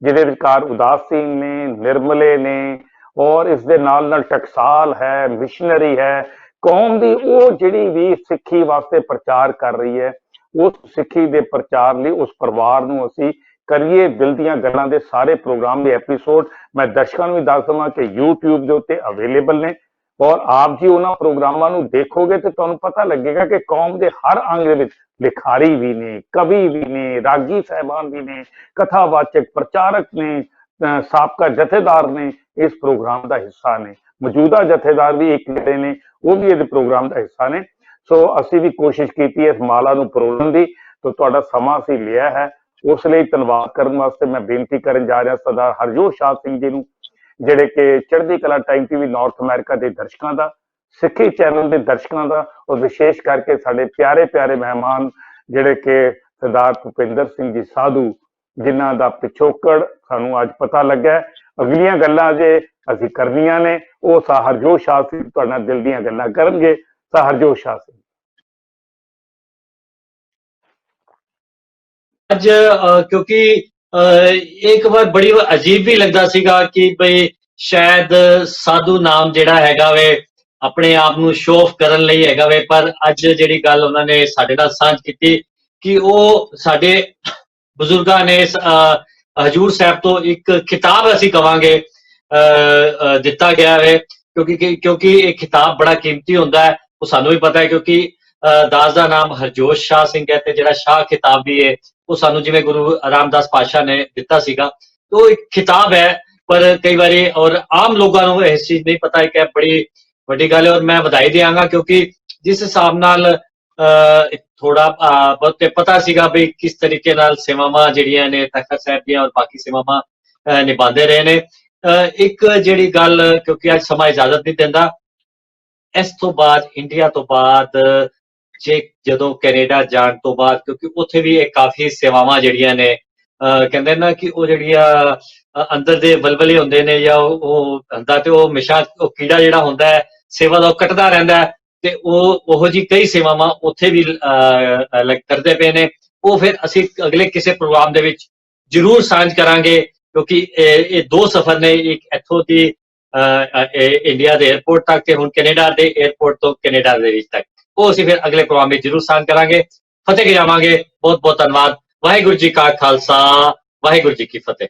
ਜਿਹਦੇ ਵਿਚਕਾਰ ਉਦਾਸੀਨ ਨੇ, ਨਿਰਮਲੇ ਨੇ, ਔਰ ਇਸ ਦੇ ਨਾਲ ਟਕਸਾਲ ਹੈ, ਮਿਸ਼ਨਰੀ ਹੈ, ਕੌਮ ਦੀ ਉਹ ਜਿਹੜੀ ਵੀ ਸਿੱਖੀ ਵਾਸਤੇ ਪ੍ਰਚਾਰ ਕਰ ਰਹੀ ਹੈ, ਉਸ ਸਿੱਖੀ ਦੇ ਪ੍ਰਚਾਰ ਲਈ ਉਸ ਪਰਿਵਾਰ ਨੂੰ ਅਸੀਂ ਕਰੀਏ ਦਿਲ ਦੀਆਂ ਗੱਲਾਂ ਦੇ ਸਾਰੇ ਪ੍ਰੋਗਰਾਮ ਦੇ ਐਪੀਸੋਡ ਮੈਂ ਦਰਸ਼ਕਾਂ ਨੂੰ ਵੀ ਦੱਸ ਦਵਾਂ ਕਿ YouTube ਦੇ ਉੱਤੇ ਅਵੇਲੇਬਲ ਨੇ, ਔਰ ਆਪ ਜੀ ਉਹਨਾਂ ਪ੍ਰੋਗਰਾਮਾਂ ਨੂੰ ਦੇਖੋਗੇ ਤੇ ਤੁਹਾਨੂੰ ਪਤਾ ਲੱਗੇਗਾ ਕਿ ਕੌਮ ਦੇ ਹਰ ਅੰਗ ਦੇ ਵਿੱਚ ਲਿਖਾਰੀ ਵੀ ਨੇ, ਕਵੀ ਵੀ ਨੇ, ਰਾਗੀ ਸਾਹਿਬਾਨ ਵੀ ਨੇ, ਕਥਾਵਾਚਕ ਪ੍ਰਚਾਰਕ ਨੇ, ਸਾਬਕਾ ਜਥੇਦਾਰ ਨੇ, ਇਸ ਪ੍ਰੋਗਰਾਮ ਦਾ ਹਿੱਸਾ ਨੇ, ਮੌਜੂਦਾ ਜਥੇਦਾਰ ਵੀ ਇੱਕ ਜਿਹੜੇ ਨੇ ਉਹ ਵੀ ਇਸ ਪ੍ਰੋਗਰਾਮ ਦਾ ਹਿੱਸਾ ਨੇ। ਸੋ ਅਸੀਂ ਵੀ ਕੋਸ਼ਿਸ਼ ਕੀਤੀ ਹੈ ਇਸ ਮਾਲਾ ਨੂੰ ਪਰੋਲਣ ਦੀ, ਤਾਂ ਤੁਹਾਡਾ ਸਮਾਂ ਅਸੀਂ ਲਿਆ ਹੈ, ਉਸ ਲਈ ਧੰਨਵਾਦ ਕਰਨ ਵਾਸਤੇ ਮੈਂ ਬੇਨਤੀ ਕਰਨ ਜਾ ਰਿਹਾ ਸਰਦਾਰ ਹਰਜੋਤ ਸ਼ਾਹ ਸਿੰਘ ਜੀ ਨੂੰ, ਜਿਹੜੇ ਕਿ ਚੜ੍ਹਦੀ ਕਲਾ ਟਾਈਮ ਟੀਵੀ ਨਾਰਥ ਅਮਰੀਕਾ ਦੇ ਦਰਸ਼ਕਾਂ ਦਾ, ਸਿੱਖੀ ਚੈਨਲ ਦੇ ਦਰਸ਼ਕਾਂ ਦਾ, ਔਰ ਵਿਸ਼ੇਸ਼ ਕਰਕੇ ਸਾਡੇ ਪਿਆਰੇ ਪਿਆਰੇ ਮਹਿਮਾਨ ਜਿਹੜੇ ਕਿ ਸਰਦਾਰ ਭੁਪਿੰਦਰ ਸਿੰਘ ਜੀ ਸਾਧੂ, ਜਿਨ੍ਹਾਂ ਦਾ ਪਿਛੋਕੜ ਸਾਨੂੰ ਅੱਜ ਪਤਾ ਲੱਗਾ। ਅਗਲੀਆਂ ਗੱਲਾਂ ਜੇ ਅਸੀਂ ਕਰਨੀਆਂ ਨੇ ਉਹ ਹਰਜੋਤ ਸ਼ਾਹ ਸਿੰਘ ਤੁਹਾਡੇ ਨਾਲ ਦਿਲ ਦੀਆਂ ਗੱਲਾਂ ਕਰਨਗੇ। ਹਰਜੋਤ ਸ਼ਾਹ ਸਿੰਘ ਅੱਜ ਕਿਉਂਕਿ ਇੱਕ ਵਾਰ ਬੜੀ ਅਜੀਬ ਵੀ ਲੱਗਦਾ ਸੀਗਾ ਕਿ ਬਈ ਸ਼ਾਇਦ ਸਾਧੂ ਨਾਮ ਜਿਹੜਾ ਹੈਗਾ ਵੇ ਆਪਣੇ ਆਪ ਨੂੰ ਸ਼ੋਅ ਆਫ ਕਰਨ ਲਈ ਹੈਗਾ ਵੇ, ਪਰ ਅੱਜ ਜਿਹੜੀ ਗੱਲ ਉਹਨਾਂ ਨੇ ਸਾਡੇ ਨਾਲ ਸਾਂਝ ਕੀਤੀ ਕਿ ਉਹ ਸਾਡੇ ਬਜ਼ੁਰਗਾਂ ਨੇ ਹਜੂਰ ਸਾਹਿਬ ਤੋਂ ਇੱਕ ਖਿਤਾਬ ਅਸੀਂ ਕਵਾਂਗੇ ਦਿੱਤਾ ਗਿਆ ਵੇ, ਕਿਉਂਕਿ ਇਹ ਖਿਤਾਬ ਬੜਾ ਕੀਮਤੀ ਹੁੰਦਾ ਹੈ, ਉਹ ਸਾਨੂੰ ਵੀ ਪਤਾ ਹੈ ਕਿਉਂਕਿ ਦਾਸ ਦਾ ਨਾਮ ਹਰਜੋਤ ਸ਼ਾਹ ਸਿੰਘ ਹੈ ਤੇ ਜਿਹੜਾ ਸ਼ਾਹ ਖਿਤਾਬ ਵੀ ਹੈ ਉਹ ਸਾਨੂੰ ਜਿਵੇਂ ਗੁਰੂ ਰਾਮਦਾਸ ਪਾਤਸ਼ਾਹ ਨੇ ਦਿੱਤਾ ਸੀਗਾ। ਉਹ ਇੱਕ ਖਿਤਾਬ ਹੈ, ਪਰ ਕਈ ਵਾਰੀ ਔਰ ਆਮ ਲੋਕਾਂ ਨੂੰ ਇਸ ਚੀਜ਼ ਨਹੀਂ ਪਤਾ, ਇੱਕ ਬੜੀ ਵੱਡੀ ਗੱਲ ਹੈ। ਔਰ ਮੈਂ ਵਧਾਈ ਦਿਆਂਗਾ ਕਿਉਂਕਿ ਜਿਸ ਹਿਸਾਬ ਨਾਲ ਥੋੜਾ ਬਹੁਤ ਪਤਾ ਸੀਗਾ ਵੀ ਕਿਸ ਤਰੀਕੇ ਨਾਲ ਸੇਵਾਵਾਂ ਜਿਹੜੀਆਂ ਨੇ ਤਖਤ ਸਾਹਿਬ ਦੀਆਂ ਔਰ ਬਾਕੀ ਸੇਵਾਵਾਂ ਨਿਭਾਉਂਦੇ ਰਹੇ ਨੇ। ਇੱਕ ਜਿਹੜੀ ਗੱਲ, ਕਿਉਂਕਿ ਅੱਜ ਸਮਾਂ ਇਜਾਜ਼ਤ ਨਹੀਂ ਦਿੰਦਾ, ਇਸ ਤੋਂ ਬਾਅਦ ਇੰਡੀਆ ਤੋਂ ਬਾਅਦ ਜਦੋਂ ਕੈਨੇਡਾ ਜਾਣ ਤੋਂ ਬਾਅਦ, ਕਿਉਂਕਿ ਉੱਥੇ ਵੀ ਇਹ ਕਾਫੀ ਸੇਵਾਵਾਂ ਜਿਹੜੀਆਂ ਨੇ ਕਹਿੰਦੇ ਨਾ ਕਿ ਉਹ ਜਿਹੜੀਆਂ ਅੰਦਰ ਦੇ ਬਲਬਲੇ ਹੁੰਦੇ ਨੇ ਜਾਂ ਉਹ ਹੁੰਦਾ ਤੇ ਉਹ ਹਮੇਸ਼ਾ ਉਹ ਕੀੜਾ ਜਿਹੜਾ ਹੁੰਦਾ ਹੈ ਸੇਵਾ ਦਾ ਉਹ ਕੱਟਦਾ ਰਹਿੰਦਾ ਹੈ, ਤੇ ਉਹੋ ਜੀ ਕਈ ਸੇਵਾਵਾਂ ਉੱਥੇ ਵੀ ਕਰਦੇ ਪਏ ਨੇ। ਉਹ ਫਿਰ ਅਸੀਂ ਅਗਲੇ ਕਿਸੇ ਪ੍ਰੋਗਰਾਮ ਦੇ ਵਿੱਚ ਜ਼ਰੂਰ ਸਾਂਝ ਕਰਾਂਗੇ, ਕਿਉਂਕਿ ਇਹ ਦੋ ਸਫ਼ਰ ਨੇ, ਇੱਕ ਇੱਥੋਂ ਦੀ ਇੰਡੀਆ ਦੇ 에ਅਰਪੋਰਟ ਤੱਕ ਤੇ ਹੁਣ ਕੈਨੇਡਾ ਦੇ 에ਅਰਪੋਰਟ ਤੋਂ ਕੈਨੇਡਾ ਦੇ ਵਿੱਚ ਤੱਕ, ਉਹ ਅਸੀਂ ਫਿਰ ਅਗਲੇ ਪ੍ਰੋਗਰਾਮ ਵਿੱਚ ਜ਼ਰੂਰ ਸਾਂਝ ਕਰਾਂਗੇ। ਫਤਿਹ ਜਾਵਾਂਗੇ। ਬਹੁਤ ਬਹੁਤ ਧੰਨਵਾਦ। ਵਾਹਿਗੁਰੂ ਜੀ ਕਾ ਖਾਲਸਾ, ਵਾਹਿਗੁਰੂ ਜੀ ਕੀ ਫਤਿਹ।